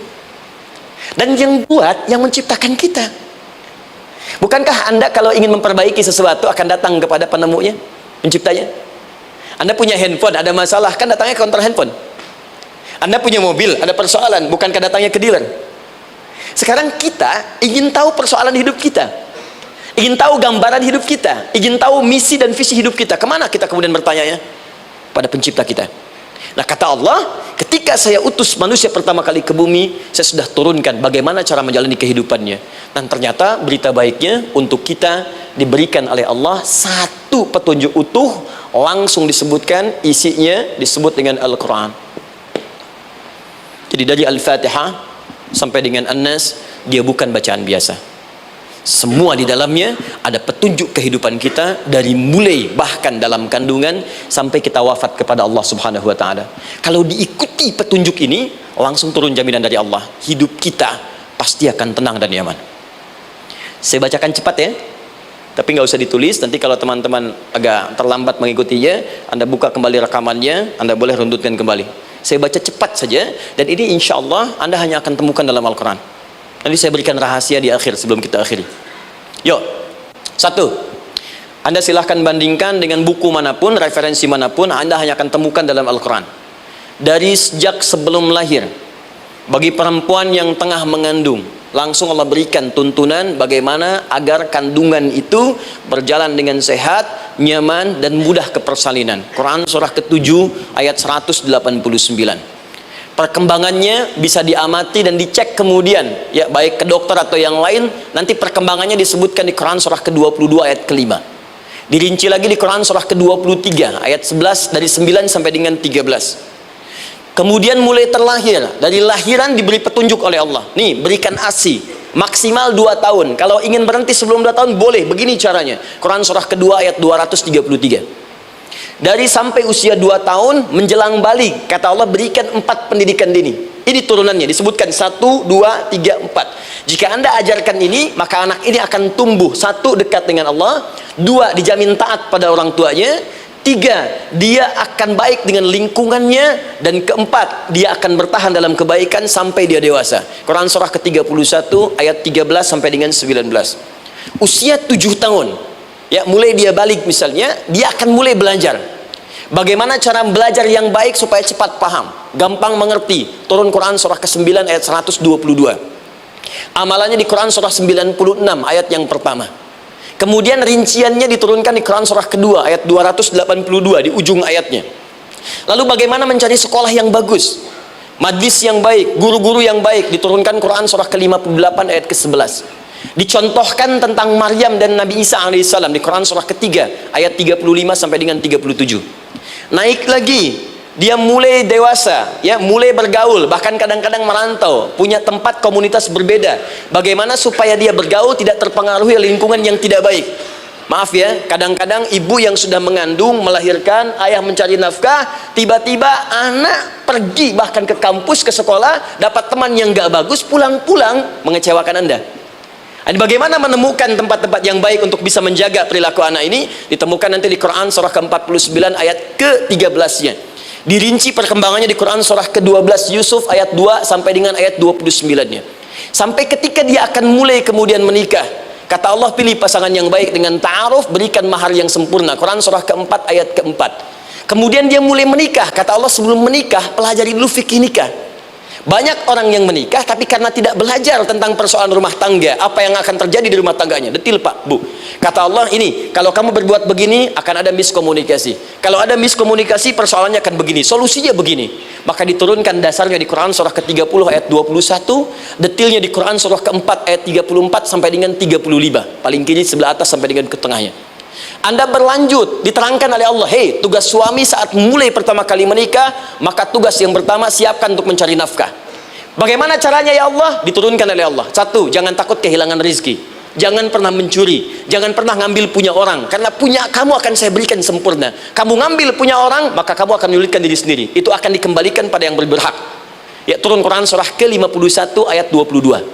Dan yang buat, yang menciptakan kita. Bukankah Anda kalau ingin memperbaiki sesuatu akan datang kepada penemunya, penciptanya? Anda punya handphone, ada masalah, kan datangnya ke counter handphone. Anda punya mobil, ada persoalan, bukankah datangnya ke dealer? Sekarang kita ingin tahu persoalan hidup kita, ingin tahu gambaran hidup kita, ingin tahu misi dan visi hidup kita. Kemana kita kemudian bertanya? Pada pencipta kita. Nah, kata Allah, ketika saya utus manusia pertama kali ke bumi, saya sudah turunkan bagaimana cara menjalani kehidupannya. Dan ternyata berita baiknya untuk kita diberikan oleh Allah satu petunjuk utuh, langsung disebutkan, isinya disebut dengan Al-Quran. Jadi dari Al-Fatihah sampai dengan An-Nas, dia bukan bacaan biasa. Semua di dalamnya ada petunjuk kehidupan kita, dari mulai bahkan dalam kandungan sampai kita wafat kepada Allah Subhanahu wa Ta'ala. Kalau diikuti petunjuk ini, langsung turun jaminan dari Allah, hidup kita pasti akan tenang dan nyaman. Saya bacakan cepat ya, tapi nggak usah ditulis. Nanti kalau teman-teman agak terlambat mengikutinya, Anda buka kembali rekamannya, Anda boleh runtutkan kembali. Saya baca cepat saja, dan ini insya Allah Anda hanya akan temukan dalam Al-Quran. Nanti saya berikan rahasia di akhir sebelum kita akhiri. Yuk, satu, Anda silahkan bandingkan dengan buku manapun, referensi manapun, Anda hanya akan temukan dalam Al-Quran. Dari sejak sebelum lahir, bagi perempuan yang tengah mengandung, langsung Allah berikan tuntunan bagaimana agar kandungan itu berjalan dengan sehat, nyaman, dan mudah ke persalinan. Quran surah ke-7 ayat 189. Perkembangannya bisa diamati dan dicek kemudian, ya, baik ke dokter atau yang lain. Nanti perkembangannya disebutkan di Quran surah ke-22 ayat ke-5. Dirinci lagi di Quran surah ke-23 ayat 11, dari 9 sampai dengan 13. Kemudian mulai terlahir, dari lahiran diberi petunjuk oleh Allah. Nih, berikan ASI. maksimal 2 tahun. Kalau ingin berhenti sebelum 2 tahun boleh, begini caranya. Quran surah kedua ayat 233. Dari sampai usia 2 tahun menjelang balik, kata Allah berikan 4 pendidikan dini. Ini turunannya disebutkan 1, 2, 3, 4. Jika Anda ajarkan ini, maka anak ini akan tumbuh. 1, dekat dengan Allah. 2, dijamin taat pada orang tuanya. 3, dia akan baik dengan lingkungannya. Dan 4, dia akan bertahan dalam kebaikan sampai dia dewasa. Quran surah ke-31 ayat 13 sampai dengan 19. Usia 7 tahun, ya, mulai dia balik misalnya, dia akan mulai belajar bagaimana cara belajar yang baik supaya cepat paham, gampang mengerti. Turun Quran surah ke-9 ayat 122. Amalannya di Quran surah 96 ayat yang pertama. Kemudian rinciannya diturunkan di Quran surah kedua ayat 282 di ujung ayatnya. Lalu bagaimana mencari sekolah yang bagus, majlis yang baik, guru-guru yang baik, diturunkan Quran surah ke-58 ayat ke-11. Dicontohkan tentang Maryam dan Nabi Isa alaihissalam di Quran surah ketiga ayat 35 sampai dengan 37. Naik lagi, dia mulai dewasa, ya, mulai bergaul, bahkan kadang-kadang merantau, punya tempat komunitas berbeda. Bagaimana supaya dia bergaul tidak terpengaruhi lingkungan yang tidak baik. Maaf ya, kadang-kadang ibu yang sudah mengandung, melahirkan, ayah mencari nafkah, tiba-tiba anak pergi bahkan ke kampus, ke sekolah, dapat teman yang gak bagus, pulang-pulang mengecewakan Anda. Dan bagaimana menemukan tempat-tempat yang baik untuk bisa menjaga perilaku anak ini, ditemukan nanti di Quran surah ke-49 ayat ke-13-nya. Dirinci perkembangannya di Quran surah ke-12 Yusuf ayat 2 sampai dengan ayat 29-nya. Sampai ketika dia akan mulai kemudian menikah, kata Allah, pilih pasangan yang baik dengan ta'aruf, berikan mahar yang sempurna. Quran surah ke-4 ayat ke-4. Kemudian dia mulai menikah, kata Allah, sebelum menikah pelajari dulu fikih nikah. Banyak orang yang menikah tapi karena tidak belajar tentang persoalan rumah tangga, apa yang akan terjadi di rumah tangganya. Detil Pak, Bu. Kata Allah, ini kalau kamu berbuat begini akan ada miskomunikasi. Kalau ada miskomunikasi persoalannya akan begini, solusinya begini. Maka diturunkan dasarnya di Quran surah ke-30 ayat 21, detilnya di Quran surah ke-4 ayat 34 sampai dengan 35. Paling kiri sebelah atas sampai dengan ke tengahnya. Anda berlanjut, diterangkan oleh Allah, hei, tugas suami saat mulai pertama kali menikah, maka tugas yang pertama siapkan untuk mencari nafkah. Bagaimana caranya ya Allah? Diturunkan oleh Allah. 1, jangan takut kehilangan rezeki. Jangan pernah mencuri, jangan pernah ngambil punya orang, karena punya kamu akan saya berikan sempurna. Kamu ngambil punya orang, maka kamu akan menyulitkan diri sendiri. Itu akan dikembalikan pada yang berhak. Ya, turun Quran surah ke-51 ayat 22.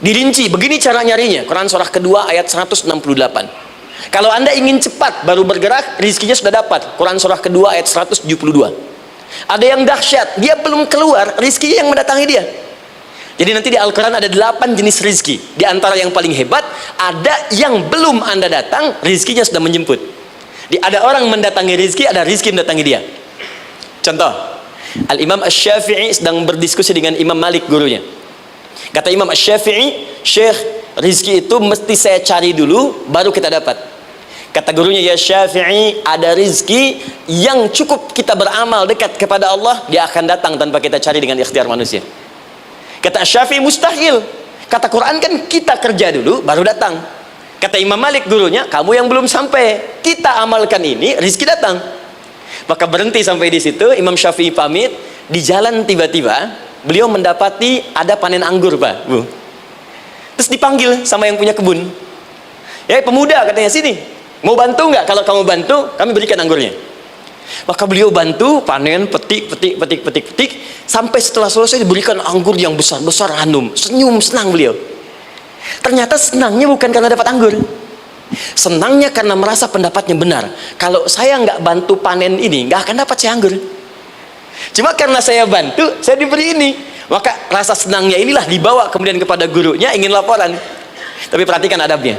Dirinci, begini cara nyarinya. Quran surah kedua ayat 168. Kalau Anda ingin cepat baru bergerak, rizkinya sudah dapat. Quran surah kedua ayat 172. Ada yang dahsyat, dia belum keluar, rizkinya yang mendatangi dia. Jadi nanti di Al-Quran ada 8 jenis rizki. Di antara yang paling hebat, ada yang belum Anda datang, rizkinya sudah menjemput. Ada orang mendatangi rizki, ada rizki mendatangi dia. Contoh, Al-Imam Asy-Syafi'i sedang berdiskusi dengan Imam Malik, gurunya. Kata Imam Asy-Syafi'i, Syekh, rizki itu mesti saya cari dulu, baru kita dapat. Kata gurunya, ya Syafi'i, ada rizki yang cukup kita beramal dekat kepada Allah, dia akan datang tanpa kita cari dengan ikhtiar manusia. Kata Syafi'i, mustahil. Kata Quran kan kita kerja dulu, baru datang. Kata Imam Malik, gurunya, kamu yang belum sampai, kita amalkan ini, rizki datang. Maka berhenti sampai di situ. Imam Syafi'i pamit. Di jalan tiba-tiba beliau mendapati ada panen anggur, Pak, Bu. Terus dipanggil sama yang punya kebun. Ya, pemuda, katanya, sini, mau bantu nggak? Kalau kamu bantu, kami berikan anggurnya. Maka beliau bantu, panen, petik, sampai setelah selesai diberikan anggur yang besar-besar, hanum. Senyum, senang beliau. Ternyata senangnya bukan karena dapat anggur. Senangnya karena merasa pendapatnya benar. Kalau saya nggak bantu panen ini, nggak akan dapat saya anggur. Cuma karena saya bantu, saya diberi ini. Maka rasa senangnya inilah dibawa kemudian kepada gurunya, ingin laporan. Tapi perhatikan adabnya.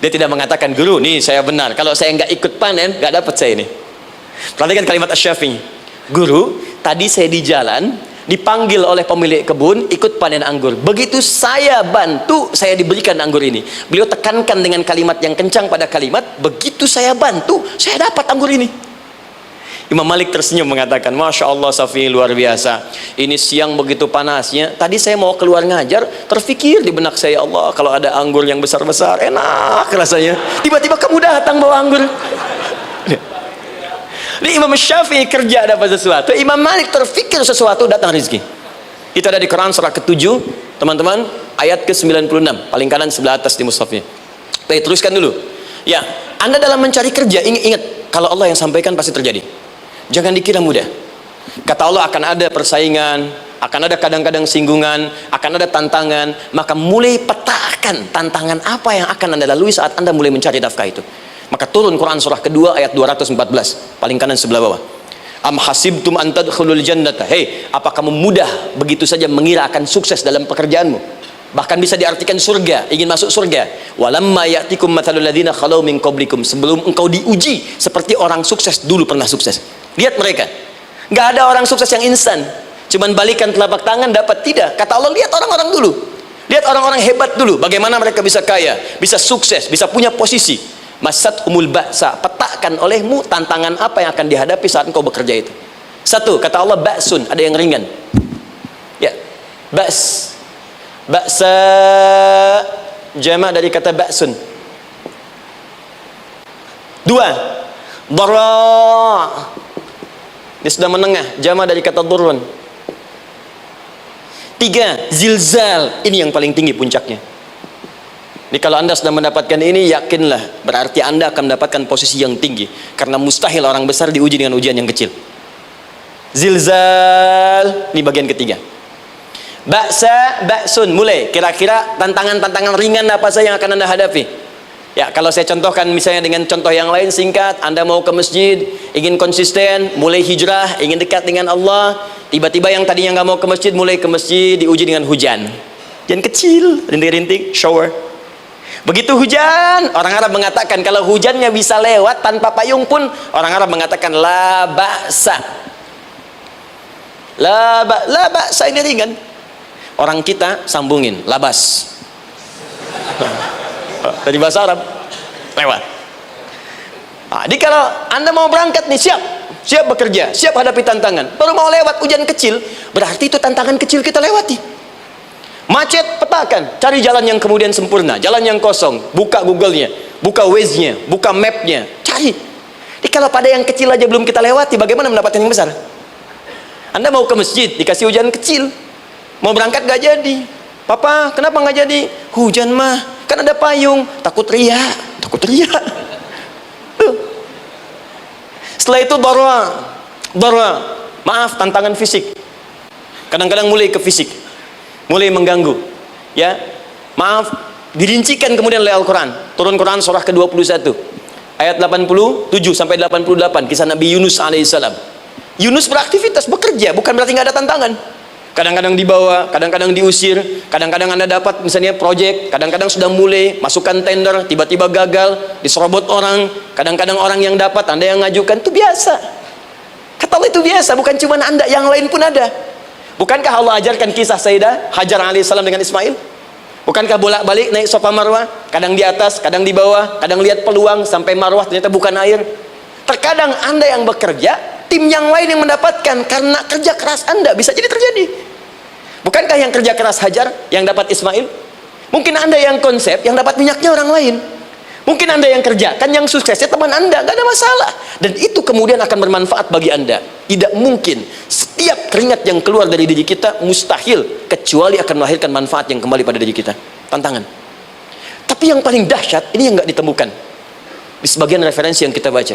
Dia tidak mengatakan, guru, nih saya benar, kalau saya nggak ikut panen, nggak dapat saya ini. Perhatikan kalimat Asy-Syafi'i. Guru, tadi saya di jalan, dipanggil oleh pemilik kebun, ikut panen anggur. Begitu saya bantu, saya diberikan anggur ini. Beliau tekankan dengan kalimat yang kencang pada kalimat, begitu saya bantu, saya dapat anggur ini. Imam Malik tersenyum mengatakan, Masya Allah Syafi'i, luar biasa. Ini siang begitu panasnya, tadi saya mau keluar ngajar, terfikir di benak saya, Allah, kalau ada anggur yang besar-besar, enak rasanya. Tiba-tiba kamu datang bawa anggur. Ini Imam Syafi'i kerja dapat sesuatu, Imam Malik terfikir sesuatu, datang rezeki. Itu ada di Quran surah ke-7, teman-teman, ayat ke-96, paling kanan sebelah atas di mushafnya. Baik, teruskan dulu. Ya, Anda dalam mencari kerja, ingat kalau Allah yang sampaikan pasti terjadi. Jangan dikira mudah. Kata Allah akan ada persaingan, akan ada kadang-kadang singgungan, akan ada tantangan. Maka mulai petakan tantangan apa yang akan Anda lalui saat Anda mulai mencari nafkah itu. Maka turun Quran surah kedua ayat 214, paling kanan sebelah bawah. Am hasibtum an tadkhulul jannata. Hei, apa kamu mudah begitu saja mengira akan sukses dalam pekerjaanmu? Bahkan bisa diartikan surga, ingin masuk surga. Walamma ya'tikum mathalul ladzina khalau min qablikum. Sebelum engkau diuji seperti orang sukses dulu pernah sukses. Lihat mereka. Enggak ada orang sukses yang instan. Cuman balikan telapak tangan dapat, tidak. Kata Allah, lihat orang-orang dulu. Lihat orang-orang hebat dulu, bagaimana mereka bisa kaya, bisa sukses, bisa punya posisi. Masat umul ba'sa, petakan olehmu tantangan apa yang akan dihadapi saat engkau bekerja itu. Satu, kata Allah, ba'sun, ada yang ringan. Ya, ba's. Ba'sa jama' dari kata ba'sun. Dua, dara. Ini sudah menengah, jama' dari kata durun. Tiga, zilzal. Ini yang paling tinggi puncaknya. Jadi kalau Anda sudah mendapatkan ini, yakinlah, berarti Anda akan mendapatkan posisi yang tinggi. Karena mustahil orang besar diuji dengan ujian yang kecil. Zilzal, ini bagian ketiga. Ba'sa, ba'sun, mulai. Kira-kira tantangan-tantangan ringan apa saja yang akan Anda hadapi? Ya, kalau saya contohkan misalnya dengan contoh yang lain singkat, Anda mau ke masjid, ingin konsisten, mulai hijrah, ingin dekat dengan Allah, tiba-tiba yang tadinya nggak mau ke masjid, mulai ke masjid, diuji dengan hujan. Hujan kecil, rintik-rintik, shower. Begitu hujan, orang Arab mengatakan kalau hujannya bisa lewat tanpa payung pun, orang Arab mengatakan la ba'sa. La ba'sa, ini ringan. Orang kita sambungin labas. Dari bahasa Arab lewat. Nah, jadi kalau Anda mau berangkat nih, siap bekerja, siap hadapi tantangan, baru mau lewat hujan kecil, berarti itu tantangan kecil kita lewati. Macet, petakan, cari jalan yang kemudian sempurna, jalan yang kosong, buka Google-nya, buka Waze-nya, buka map-nya, cari. Jadi kalau pada yang kecil aja belum kita lewati, bagaimana mendapatkan yang besar? Anda mau ke masjid, dikasih hujan kecil, mau berangkat gak jadi. Papa, kenapa gak jadi? Hujan mah, kan ada payung, takut riak. Setelah itu dara, maaf, tantangan fisik. Kadang-kadang mulai ke fisik, mulai mengganggu, ya, maaf, dirincikan kemudian oleh Al-Quran. Turun Quran surah ke-21 ayat 87 sampai 88, kisah Nabi Yunus alaihissalam. Yunus beraktivitas, bekerja, bukan berarti nggak ada tantangan. Kadang-kadang dibawa, kadang-kadang diusir, kadang-kadang Anda dapat misalnya proyek, kadang-kadang sudah mulai masukkan tender, tiba-tiba gagal, diserobot orang, kadang-kadang orang yang dapat, Anda yang ngajukan, itu biasa. Kata Allah, itu biasa, bukan cuma Anda, yang lain pun ada. Bukankah Allah ajarkan kisah Sayyidah Hajar alaihissalam dengan Ismail? Bukankah bolak-balik naik Safa Marwah, kadang di atas, kadang di bawah, kadang lihat peluang sampai Marwah ternyata bukan air. Terkadang Anda yang bekerja, tim yang lain yang mendapatkan karena kerja keras Anda, bisa jadi terjadi. Bukankah yang kerja keras Hajar yang dapat Ismail? Mungkin Anda yang konsep, yang dapat minyaknya orang lain. Mungkin Anda yang kerjakan, yang suksesnya teman Anda, gak ada masalah. Dan itu kemudian akan bermanfaat bagi Anda. Tidak mungkin setiap keringat yang keluar dari diri kita mustahil, kecuali akan melahirkan manfaat yang kembali pada diri kita. Tantangan. Tapi yang paling dahsyat, ini yang gak ditemukan di sebagian referensi yang kita baca.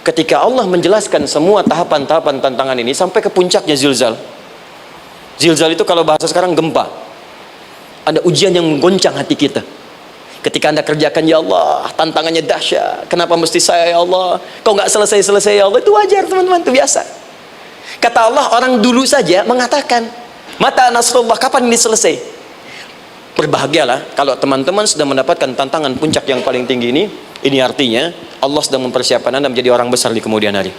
Ketika Allah menjelaskan semua tahapan-tahapan tantangan ini sampai ke puncaknya zilzal. Zilzal itu kalau bahasa sekarang gempa. Ada ujian yang menggoncang hati kita. Ketika Anda kerjakan, ya Allah, tantangannya dahsyat. Kenapa mesti saya, ya Allah? Kau nggak selesai-selesai, ya Allah. Itu wajar, teman-teman, itu biasa. Kata Allah, orang dulu saja mengatakan, mata nasrullah, kapan ini selesai? Berbahagialah kalau teman-teman sudah mendapatkan tantangan puncak yang paling tinggi ini. Ini artinya Allah sedang mempersiapkan Anda menjadi orang besar di kemudian hari.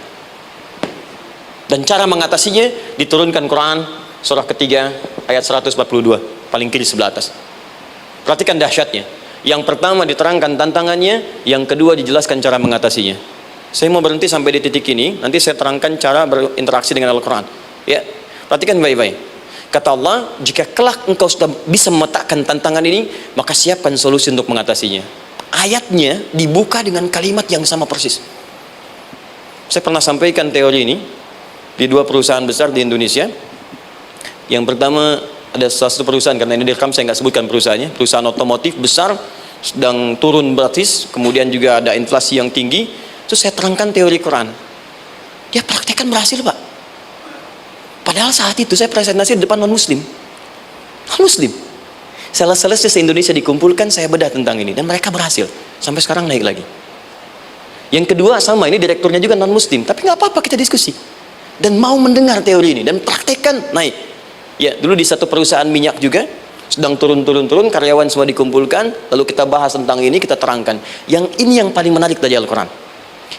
Dan cara mengatasinya diturunkan Quran surah ketiga ayat 142, paling kiri sebelah atas. Perhatikan dahsyatnya. Yang pertama diterangkan tantangannya, yang kedua dijelaskan cara mengatasinya. Saya mau berhenti sampai di titik ini, nanti saya terangkan cara berinteraksi dengan Al-Quran. Ya, perhatikan baik-baik. Kata Allah, jika kelak engkau sudah bisa memetakan tantangan ini, maka siapkan solusi untuk mengatasinya. Ayatnya dibuka dengan kalimat yang sama persis. Saya pernah sampaikan teori ini di dua perusahaan besar di Indonesia. Yang pertama ada salah satu perusahaan, karena ini direkam saya nggak sebutkan perusahaannya, perusahaan otomotif besar, sedang turun gratis, kemudian juga ada inflasi yang tinggi. Terus saya terangkan teori Quran, dia praktekkan berhasil Pak. Padahal saat itu saya presentasi di depan non-muslim, sales-sales se-Indonesia dikumpulkan, saya bedah tentang ini, dan mereka berhasil, sampai sekarang naik lagi. Yang kedua sama, ini direkturnya juga non-muslim, tapi nggak apa-apa, kita diskusi dan mau mendengar teori ini dan praktekkan, naik. Ya, dulu di satu perusahaan minyak juga sedang turun, karyawan semua dikumpulkan, lalu kita bahas tentang ini, kita terangkan. Yang ini yang paling menarik dari Al-Quran.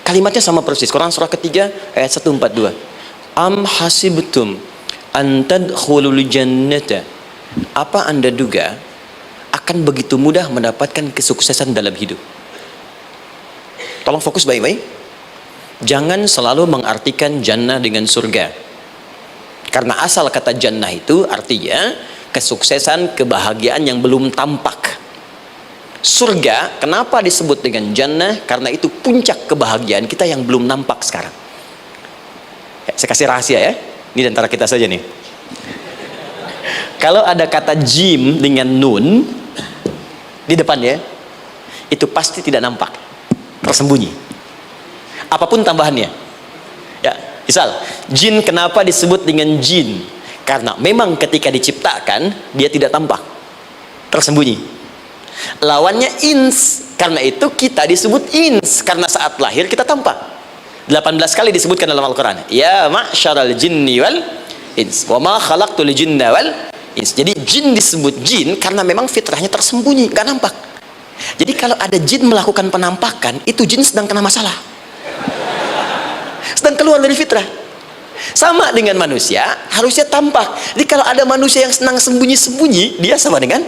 Kalimatnya sama persis, Quran surah ketiga ayat 142. Am hasibtum an tadkhulul jannata. Apa Anda duga akan begitu mudah mendapatkan kesuksesan dalam hidup? Tolong fokus baik-baik. Jangan selalu mengartikan jannah dengan surga. Karena asal kata jannah itu artinya kesuksesan, kebahagiaan yang belum tampak. Surga, kenapa disebut dengan jannah? Karena itu puncak kebahagiaan kita yang belum nampak sekarang. Ya, saya kasih rahasia ya. Ini antara kita saja nih. Kalau ada kata jim dengan nun di depannya, itu pasti tidak nampak, tersembunyi. Apapun tambahannya. Ya, misal, jin kenapa disebut dengan jin? Karena memang ketika diciptakan dia tidak tampak, tersembunyi. Lawannya ins, karena itu kita disebut ins, karena saat lahir kita tampak. 18 kali disebutkan dalam Al-Quran. Ya ma'syaral jinni wal ins, wa ma khalaqtul jinna wal ins. Jadi jin disebut jin karena memang fitrahnya tersembunyi, nggak nampak. Jadi kalau ada jin melakukan penampakan, itu jin sedang kena masalah, sedang keluar dari fitrah. Sama dengan manusia, harusnya tampak. Jadi kalau ada manusia yang senang sembunyi-sembunyi, dia sama dengan,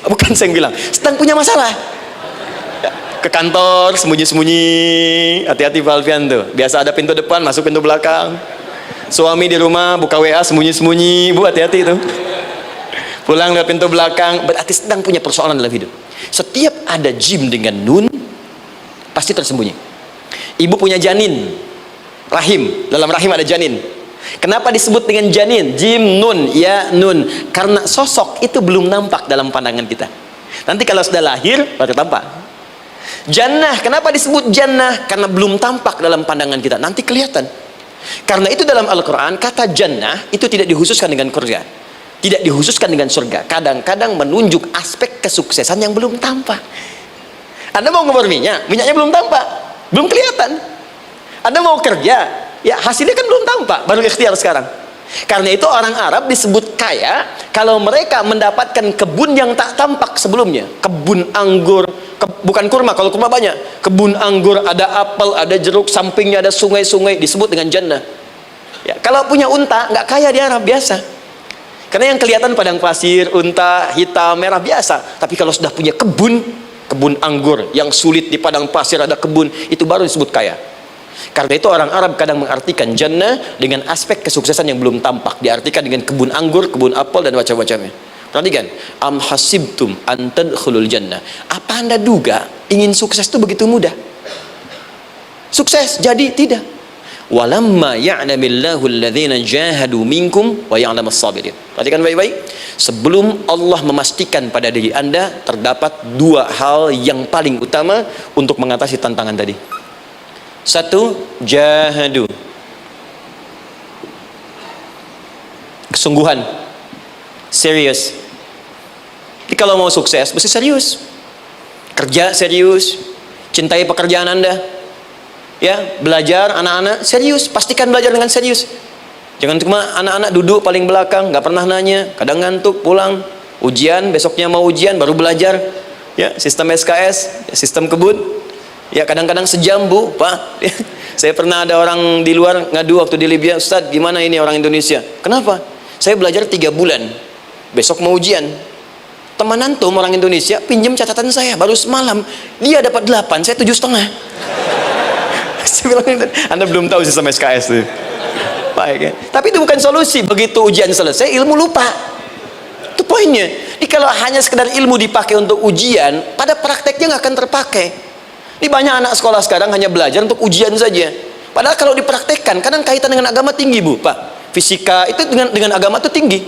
bukan saya yang bilang, sedang punya masalah. Ya, ke kantor sembunyi-sembunyi, hati-hati Pak Alfian tuh. Biasa ada pintu depan, masuk pintu belakang. Suami di rumah buka WA sembunyi-sembunyi, Bu, hati-hati itu. Pulang lewat pintu belakang, berarti sedang punya persoalan dalam hidup. Setiap ada jim dengan nun, pasti tersembunyi. Ibu punya janin, rahim, dalam rahim ada janin. Kenapa disebut dengan janin? Jim nun, ya nun. Karena sosok itu belum nampak dalam pandangan kita. Nanti kalau sudah lahir, baru tampak. Jannah, kenapa disebut jannah? Karena belum tampak dalam pandangan kita, nanti kelihatan. Karena itu dalam Al-Quran, kata jannah itu tidak dikhususkan dengan surga, tidak dikhususkan dengan surga. Kadang-kadang menunjuk aspek kesuksesan yang belum tampak. Anda mau ngomor minyak, minyaknya belum tampak, belum kelihatan. Anda mau kerja, ya hasilnya kan belum tampak, baru ikhtiar sekarang. Karena itu orang Arab disebut kaya kalau mereka mendapatkan kebun yang tak tampak sebelumnya. Kebun anggur, bukan kurma, kalau kurma banyak. Kebun anggur, ada apel, ada jeruk, sampingnya ada sungai-sungai, disebut dengan jannah. Ya, kalau punya unta, nggak kaya di Arab, biasa. Karena yang kelihatan padang pasir, unta, hitam, merah, biasa. Tapi kalau sudah punya kebun anggur yang sulit di padang pasir ada kebun, itu baru disebut kaya. Karena itu orang Arab kadang mengartikan jannah dengan aspek kesuksesan yang belum tampak, diartikan dengan kebun anggur, kebun apel, dan macam-macamnya. Perhatikan, am hasibtum an tadkhulul jannah. Apa Anda duga ingin sukses itu begitu mudah? Sukses jadi tidak. Walamma ya'lamillahu alladhina jahadu minkum wa ya'lamas sabirin. Perhatikan baik-baik. Sebelum Allah memastikan pada diri Anda terdapat dua hal yang paling utama untuk mengatasi tantangan tadi. Satu, jahadu, kesungguhan, serius. Jadi kalau mau sukses mesti serius, kerja serius, cintai pekerjaan Anda, ya, belajar anak-anak serius, pastikan belajar dengan serius. Jangan cuma anak-anak duduk paling belakang, nggak pernah nanya, kadang ngantuk, pulang, ujian, besoknya mau ujian baru belajar, ya, sistem SKS, ya, sistem kebun. Ya, kadang-kadang sejam, Bu, Pak. Saya pernah ada orang di luar ngadu waktu di Libya, Ustadz, gimana ini orang Indonesia? Kenapa? Saya belajar 3 bulan, besok mau ujian. Teman antum orang Indonesia pinjam catatan saya, baru semalam dia dapat 8, saya 7,5. Saya bilang, Anda belum tahu sistem SKS tuh. Baik, ya. Tapi itu bukan solusi. Begitu ujian selesai, ilmu lupa. Itu poinnya. Jadi kalau hanya sekedar ilmu dipakai untuk ujian, pada prakteknya nggak akan terpakai. Ini banyak anak sekolah sekarang hanya belajar untuk ujian saja. Padahal kalau dipraktekkan, kadang kaitan dengan agama tinggi, Bu, Pak. Fisika itu dengan agama itu tinggi.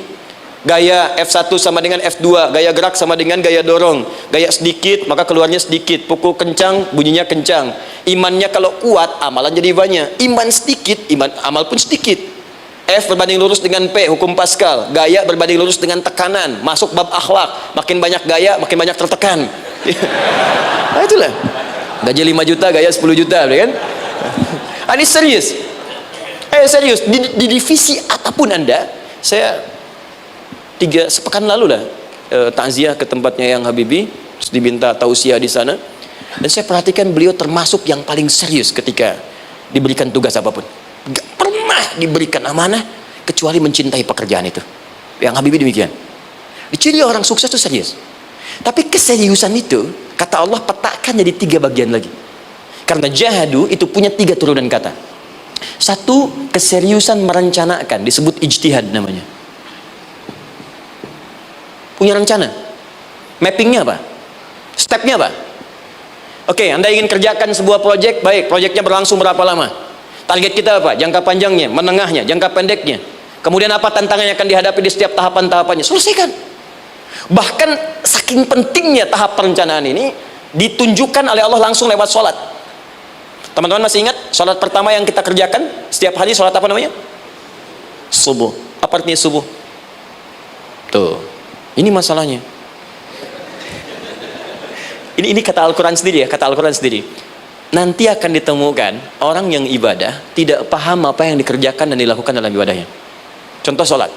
Gaya F1 sama dengan F2, gaya gerak sama dengan gaya dorong. Gaya sedikit, maka keluarnya sedikit. Pukul kencang, bunyinya kencang. Imannya kalau kuat, amalan jadi banyak. Iman sedikit, amal pun sedikit. F berbanding lurus dengan P, hukum Pascal. Gaya berbanding lurus dengan tekanan, masuk bab akhlak. Makin banyak gaya, makin banyak tertekan. Nah itulah. Gaji 5 juta, gaya 10 juta, kan? Ini serius. Serius. Di divisi apapun Anda, saya sepekan lalu lah takziah ke tempatnya yang Habibie, terus diminta tausiah di sana, dan saya perhatikan beliau termasuk yang paling serius ketika diberikan tugas apapun. Gak pernah diberikan amanah kecuali mencintai pekerjaan itu. Yang Habibie demikian. Diciri orang sukses itu serius. Tapi keseriusan itu, kata Allah, petakan jadi 3 bagian lagi. Karena jahadu itu punya 3 turunan kata. 1, keseriusan merencanakan, disebut ijtihad namanya. Punya rencana. Mappingnya apa? Stepnya apa? Oke, Anda ingin kerjakan sebuah proyek, baik, proyeknya berlangsung berapa lama? Target kita apa? Jangka panjangnya, menengahnya, jangka pendeknya. Kemudian apa tantangan yang akan dihadapi di setiap tahapan-tahapannya? Selesaikan. Bahkan saking pentingnya tahap perencanaan ini ditunjukkan oleh Allah langsung lewat sholat. Teman-teman masih ingat sholat pertama yang kita kerjakan setiap hari, sholat apa namanya? Subuh. Apa artinya subuh? Tuh, ini masalahnya. Ini kata Al-Quran sendiri ya, kata Al-Quran sendiri. Nanti akan ditemukan orang yang ibadah tidak paham apa yang dikerjakan dan dilakukan dalam ibadahnya. Contoh sholat.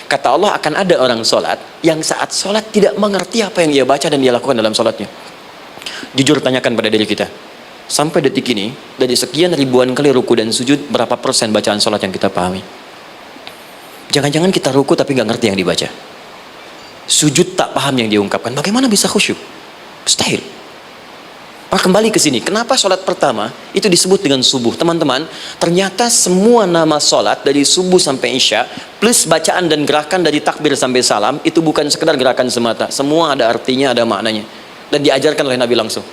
Kata Allah, akan ada orang sholat yang saat sholat tidak mengerti apa yang ia baca dan dia lakukan dalam sholatnya. Jujur tanyakan pada diri kita, sampai detik ini, dari sekian ribuan kali ruku dan sujud, berapa persen bacaan sholat yang kita pahami? Jangan-jangan kita ruku tapi nggak ngerti yang dibaca. Sujud tak paham yang diungkapkan. Bagaimana bisa khusyuk? Mustahil. Maka kembali ke sini, kenapa sholat pertama itu disebut dengan subuh? Teman-teman, ternyata semua nama sholat dari subuh sampai isya plus bacaan dan gerakan dari takbir sampai salam itu bukan sekedar gerakan semata. Semua ada artinya, ada maknanya, dan diajarkan oleh Nabi langsung.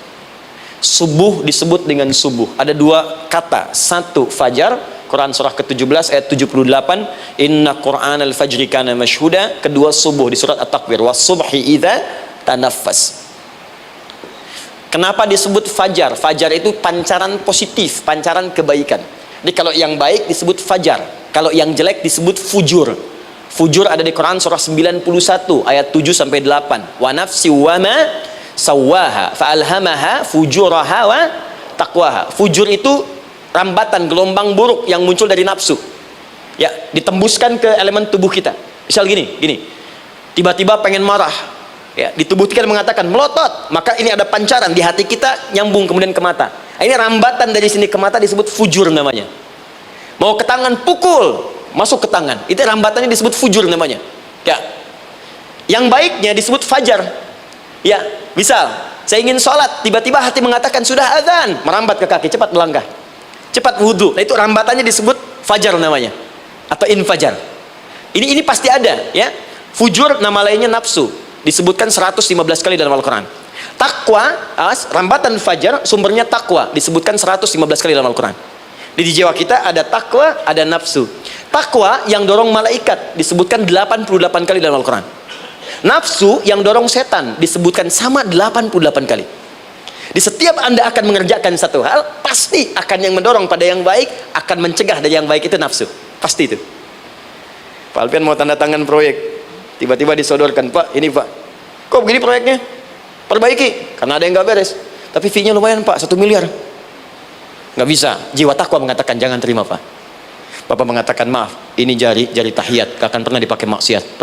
Subuh disebut dengan subuh, ada 2 kata. 1 fajar, Quran surah ke-17 ayat 78, inna Qur'anal fajri kana mashhuda. Kedua subuh di surat At-Takwir, was-subhi idza tanaffas. Kenapa disebut fajar? Fajar itu pancaran positif, pancaran kebaikan. Jadi kalau yang baik disebut fajar, kalau yang jelek disebut fujur. Fujur ada di Quran surah 91 ayat 7 sampai 8. Wa nafsi wa ma sawwaha fa alhamaha fujuraha wa taqwaha. Fujur itu rambatan, gelombang buruk yang muncul dari nafsu. Ya, ditembuskan ke elemen tubuh kita. Misal gini. Tiba-tiba pengen marah. Ya, di tubuh kita mengatakan melotot, maka ini ada pancaran di hati kita nyambung kemudian ke mata. Ini rambatan dari sini ke mata disebut fujur namanya. Mau ke tangan pukul, masuk ke tangan. Itu rambatannya disebut fujur namanya. Ya. Yang baiknya disebut fajar. Ya, misal saya ingin sholat, tiba-tiba hati mengatakan sudah azan, merambat ke kaki, cepat melangkah, cepat wudhu. Nah, itu rambatannya disebut fajar namanya, atau infajar. Ini pasti ada, ya. Fujur nama lainnya nafsu. Disebutkan 115 kali dalam Al-Quran. Takwa, rambatan fajar, sumbernya takwa, disebutkan 115 kali dalam Al-Quran. Di jiwa kita ada takwa, ada nafsu. Takwa yang dorong malaikat disebutkan 88 kali dalam Al-Quran. Nafsu yang dorong setan disebutkan sama 88 kali. Di setiap Anda akan mengerjakan satu hal, pasti akan yang mendorong pada yang baik, akan mencegah dari yang baik itu nafsu. Pasti itu. Pak Alpian mau tanda tangan proyek, tiba-tiba disodorkan, Pak, ini Pak, kok begini proyeknya? Perbaiki, karena ada yang nggak beres. Tapi fee-nya lumayan Pak, 1 miliar. Nggak bisa. Jiwa takwa mengatakan jangan terima Pak. Bapak mengatakan maaf, ini jari tahiyat, gak akan pernah dipakai maksiat.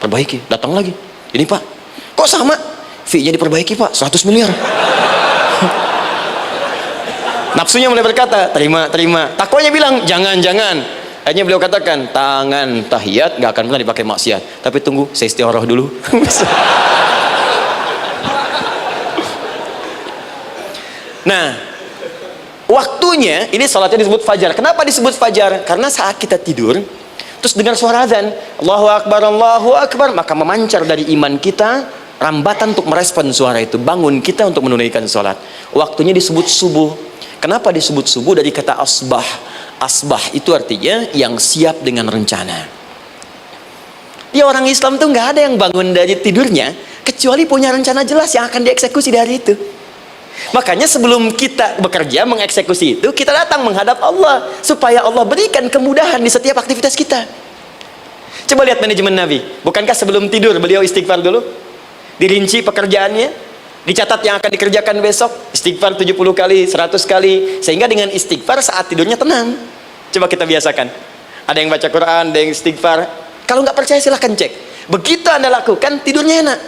Perbaiki, datang lagi. Ini Pak, kok sama? Fee-nya diperbaiki Pak, 100 miliar. Nafsunya mulai berkata, terima. Takwanya bilang, jangan. Akhirnya beliau katakan, tangan tahiyat gak akan pernah dipakai maksiat. Tapi tunggu, saya istiqoroh dulu. Nah, waktunya, ini salatnya disebut fajar. Kenapa disebut fajar? Karena saat kita tidur, terus dengar suara azan, Allahu Akbar, maka memancar dari iman kita, rambatan untuk merespon suara itu, bangun kita untuk menunaikan salat. Waktunya disebut subuh. Kenapa disebut subuh? Dari kata asbah. Asbah itu artinya yang siap dengan rencana. Dia orang Islam tuh nggak ada yang bangun dari tidurnya kecuali punya rencana jelas yang akan dieksekusi di hari itu. Makanya sebelum kita bekerja mengeksekusi itu, kita datang menghadap Allah supaya Allah berikan kemudahan di setiap aktivitas kita. Coba lihat manajemen Nabi. Bukankah sebelum tidur beliau istighfar dulu? Dirinci pekerjaannya, dicatat yang akan dikerjakan besok, istighfar 70 kali, 100 kali, sehingga dengan istighfar saat tidurnya tenang. Coba kita biasakan. Ada yang baca Quran, ada yang istighfar. Kalau nggak percaya silahkan cek. Begitu Anda lakukan, tidurnya enak.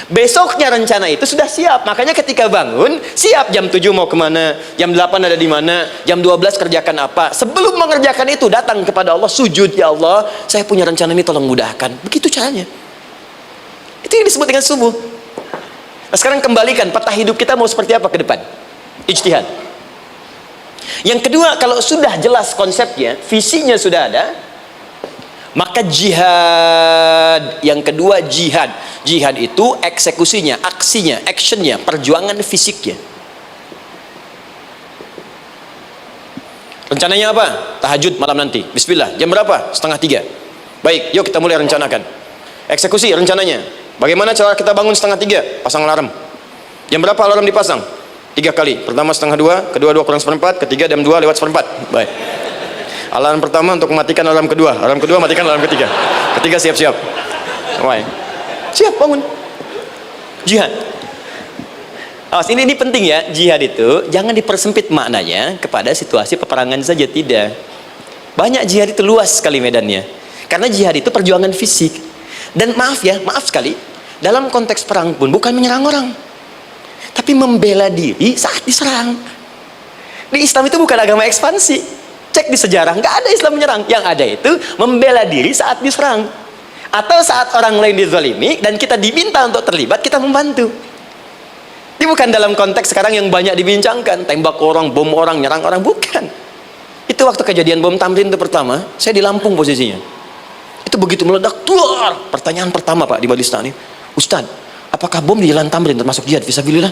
Besoknya rencana itu sudah siap. Makanya ketika bangun, siap jam 7 mau kemana, jam 8 ada di mana, jam 12 kerjakan apa. Sebelum mengerjakan itu, datang kepada Allah, sujud, ya Allah, saya punya rencana ini, tolong mudahkan. Begitu caranya. Itu yang disebut dengan subuh. Nah, sekarang kembalikan, peta hidup kita mau seperti apa ke depan? Ijtihad. Yang kedua, kalau sudah jelas konsepnya, visinya sudah ada, maka jihad. Yang kedua jihad. Jihad itu eksekusinya, aksinya, actionnya, perjuangan fisiknya. Rencananya apa? Tahajud malam nanti. Bismillah. Jam berapa? 2:30. Baik, yuk kita mulai rencanakan. Eksekusi rencananya. Bagaimana cara kita bangun 2:30? Pasang alarm. Jam berapa alarm dipasang? 3 kali. Pertama 1:30, kedua 2 kurang 1/4, ketiga jam 2 lewat 1/4. Baik. Alarm pertama untuk mematikan alarm kedua matikan alarm ketiga. Ketiga siap-siap. Baik. Siap bangun. Jihad. Awas, ini penting ya. Jihad itu jangan dipersempit maknanya kepada situasi peperangan saja, tidak. Banyak jihad itu luas sekali medannya. Karena jihad itu perjuangan fisik. Dan maaf sekali, dalam konteks perang pun bukan menyerang orang, tapi membela diri saat diserang. Di Islam itu bukan agama ekspansi. Cek di sejarah, nggak ada Islam menyerang. Yang ada itu membela diri saat diserang. Atau saat orang lain dizalimi dan kita diminta untuk terlibat, kita membantu. Ini bukan dalam konteks sekarang yang banyak dibincangkan, tembak orang, bom orang, nyerang orang, bukan. Itu waktu kejadian bom Tamrin itu pertama, saya di Lampung posisinya. Itu begitu meledak, tuar. Pertanyaan pertama Pak di Majelis Taklim, Ustaz, apakah bom di Jalan Tamrin termasuk jihad fisabilillah?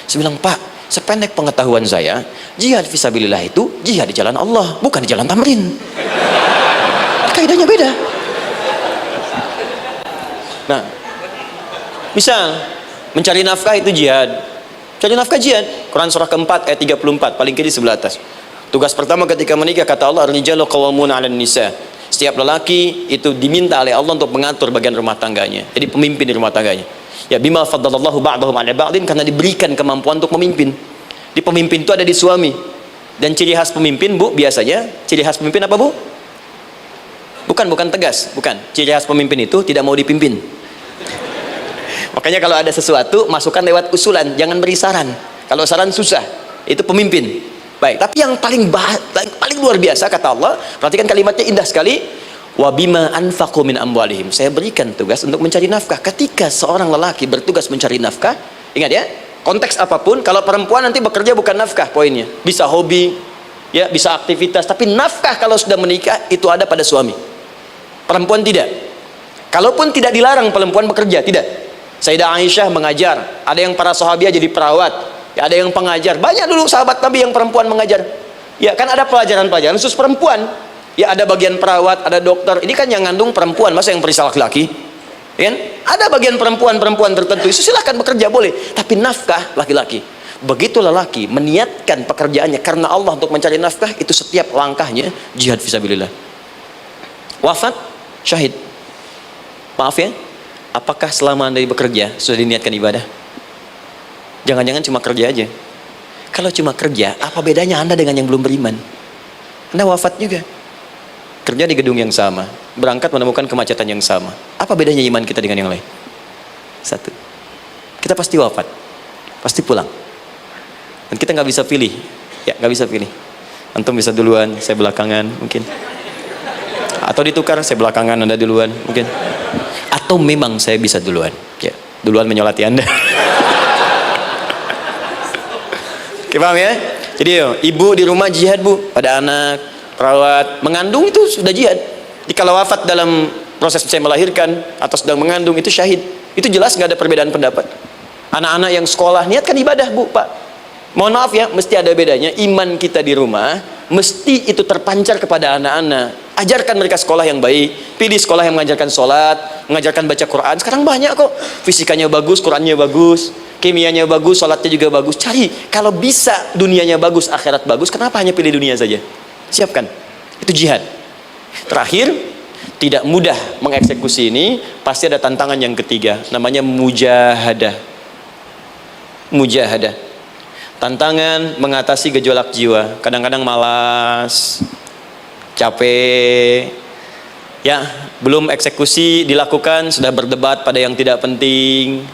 Saya bilang, Pak, sependek pengetahuan saya, jihad fisabilillah itu jihad di jalan Allah, bukan di jalan Tamrin. Kaidahnya beda. Nah, misal mencari nafkah itu jihad. Cari nafkah jihad. Quran surah keempat ayat 34, paling kiri sebelah atas. Tugas pertama ketika menikah, kata Allah, ar-rijalu qawwamuna 'alan nisa. Setiap lelaki itu diminta oleh Allah untuk mengatur bagian rumah tangganya. Jadi pemimpin di rumah tangganya. Ya, bima faddalallahu ba'dahum 'ala ba'din, karena diberikan kemampuan untuk memimpin. Di pemimpin itu ada di suami. Dan ciri khas pemimpin, Bu, biasanya ciri khas pemimpin apa, Bu? Bukan tegas, bukan. Ciri khas pemimpin itu tidak mau dipimpin. Makanya kalau ada sesuatu, masukkan lewat usulan, jangan beri saran. Kalau saran susah, itu pemimpin. Baik, tapi yang paling luar biasa kata Allah, perhatikan kalimatnya indah sekali. Wa bima anfaqu min amwalihim. Saya berikan tugas untuk mencari nafkah. Ketika seorang lelaki bertugas mencari nafkah, ingat ya, konteks apapun, kalau perempuan nanti bekerja bukan nafkah poinnya. Bisa hobi, ya, bisa aktivitas, tapi nafkah kalau sudah menikah itu ada pada suami. Perempuan tidak. Kalaupun tidak dilarang perempuan bekerja, tidak. Sayyidah Aisyah mengajar, ada yang para sahabiah jadi perawat, ya, ada yang pengajar. Banyak dulu sahabat Nabi yang perempuan mengajar. Ya, kan ada pelajaran-pelajaran khusus perempuan. Ya, ada bagian perawat, ada dokter. Ini kan yang ngandung perempuan, masa yang periksa laki-laki? Ya, kan? Ada bagian perempuan tertentu, itu silahkan bekerja, boleh. Tapi nafkah laki-laki. Begitu lelaki meniatkan pekerjaannya karena Allah untuk mencari nafkah, itu setiap langkahnya jihad fisabilillah. Wafat, syahid. Maaf ya, apakah selama Anda bekerja sudah diniatkan ibadah? Jangan-jangan cuma kerja aja. Kalau cuma kerja, apa bedanya Anda dengan yang belum beriman? Anda wafat juga, kerja di gedung yang sama, berangkat menemukan kemacetan yang sama. Apa bedanya iman kita dengan yang lain? Satu, kita pasti wafat, pasti pulang, dan kita nggak bisa pilih. Ya, nggak bisa pilih. Antum bisa duluan, saya belakangan mungkin. Atau ditukar, saya belakangan, Anda duluan mungkin. Atau memang saya bisa duluan, ya, duluan menyolati Anda. Oke, paham ya? Jadi ibu di rumah jihad, Bu, pada anak, perawat, mengandung itu sudah jihad. Jadi kalau wafat dalam proses saya melahirkan atau sedang mengandung itu syahid. Itu jelas nggak ada perbedaan pendapat. Anak-anak yang sekolah niatkan ibadah, Bu, Pak. Mohon maaf ya, mesti ada bedanya. Iman kita di rumah mesti itu terpancar kepada anak-anak. Ajarkan mereka sekolah yang baik, pilih sekolah yang mengajarkan sholat, mengajarkan baca Quran. Sekarang banyak kok, fisikanya bagus, Qurannya bagus, kimianya bagus, sholatnya juga bagus. Cari, kalau bisa dunianya bagus, akhirat bagus, kenapa hanya pilih dunia saja? Siapkan, itu jihad. Terakhir, tidak mudah mengeksekusi ini, pasti ada tantangan yang ketiga, namanya mujahadah. Mujahadah, tantangan mengatasi gejolak jiwa. Kadang-kadang malas, capek, ya, belum eksekusi dilakukan sudah berdebat pada yang tidak penting,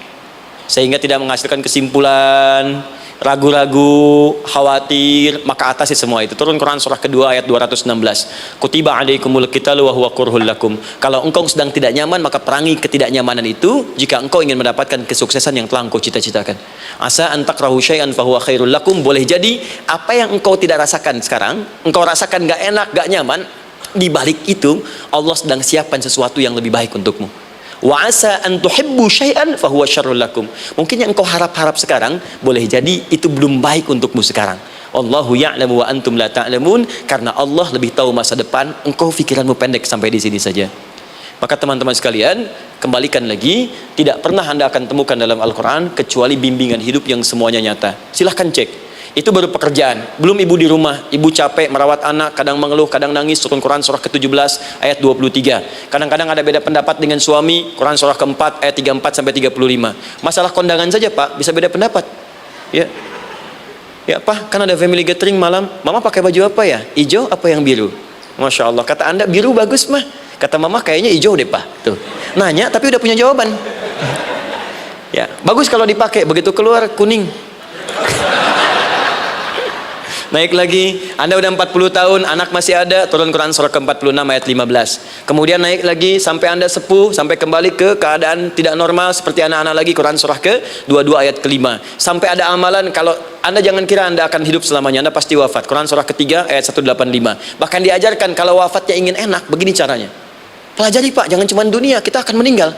sehingga tidak menghasilkan kesimpulan, ragu-ragu, khawatir. Maka atasi semua itu. Turun Quran surah kedua ayat 216. Kutiba alaikumul qitalu wa huwa kurhul lakum. Kalau engkau sedang tidak nyaman, maka perangi ketidaknyamanan itu jika engkau ingin mendapatkan kesuksesan yang telah engkau cita-citakan. Asa an takrahu syai'an fa huwa khairul lakum. Boleh jadi apa yang engkau tidak rasakan sekarang, engkau rasakan gak enak, gak nyaman, di balik itu Allah sedang siapkan sesuatu yang lebih baik untukmu. Wa asa an tuhibbu syai'an fa huwa syarrul lakum. Mungkin yang engkau harap-harap sekarang boleh jadi itu belum baik untukmu sekarang. Allahu ya'lamu wa antum la ta'lamun. Karena Allah lebih tahu masa depan, engkau pikiranmu pendek sampai di sini saja. Maka teman-teman sekalian, kembalikan lagi, tidak pernah Anda akan temukan dalam Al-Quran kecuali bimbingan hidup yang semuanya nyata. Silahkan cek. Itu baru pekerjaan, belum ibu di rumah, ibu capek merawat anak, kadang mengeluh, kadang nangis. Turun Quran surah ke-17 ayat 23. Kadang-kadang ada beda pendapat dengan suami, Quran surah ke-4 ayat 34 sampai 35. Masalah kondangan saja Pak, bisa beda pendapat. Ya. Ya Pak, kan ada family gathering malam, Mama pakai baju apa ya? Hijau apa yang biru? Masya Allah, kata Anda biru bagus mah. Kata Mama kayaknya hijau deh Pak. Tuh. Nanya tapi udah punya jawaban. Ya, bagus kalau dipakai, begitu keluar kuning. Naik lagi, Anda udah 40 tahun, anak masih ada, turun Quran surah ke-46 ayat 15. Kemudian naik lagi sampai Anda sepuh, sampai kembali ke keadaan tidak normal seperti anak-anak lagi, Quran surah ke-22 ayat ke-5. Sampai ada amalan, kalau Anda jangan kira Anda akan hidup selamanya, Anda pasti wafat. Quran surah ke-3 ayat 185. Bahkan diajarkan kalau wafatnya ingin enak, begini caranya. Pelajari Pak, jangan cuma dunia, kita akan meninggal.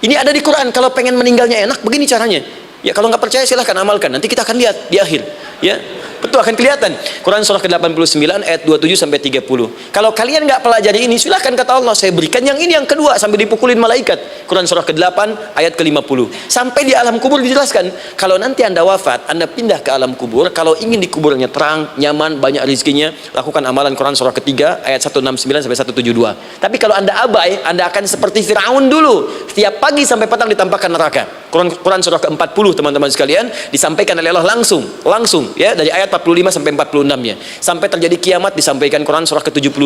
Ini ada di Quran, kalau pengen meninggalnya enak, begini caranya. Ya kalau nggak percaya silahkan amalkan, nanti kita akan lihat di akhir. Ya, betul akan kelihatan. Quran surah ke-89 ayat 27 sampai 30. Kalau kalian nggak pelajari ini, silahkan kata Allah, saya berikan yang ini yang kedua sampai dipukulin malaikat. Quran surah ke-8 ayat ke-50. Sampai di alam kubur dijelaskan, kalau nanti Anda wafat, Anda pindah ke alam kubur, kalau ingin di kuburnya terang, nyaman, banyak rezekinya, lakukan amalan Quran surah ke-3 ayat 169 sampai 172. Tapi kalau Anda abai, Anda akan seperti Firaun dulu. Setiap pagi sampai petang ditampakkan neraka. Quran surah ke-40 teman-teman sekalian disampaikan oleh Allah langsung ya, dari ayat 45 sampai 46-nya. Sampai terjadi kiamat disampaikan Quran surah ke-75.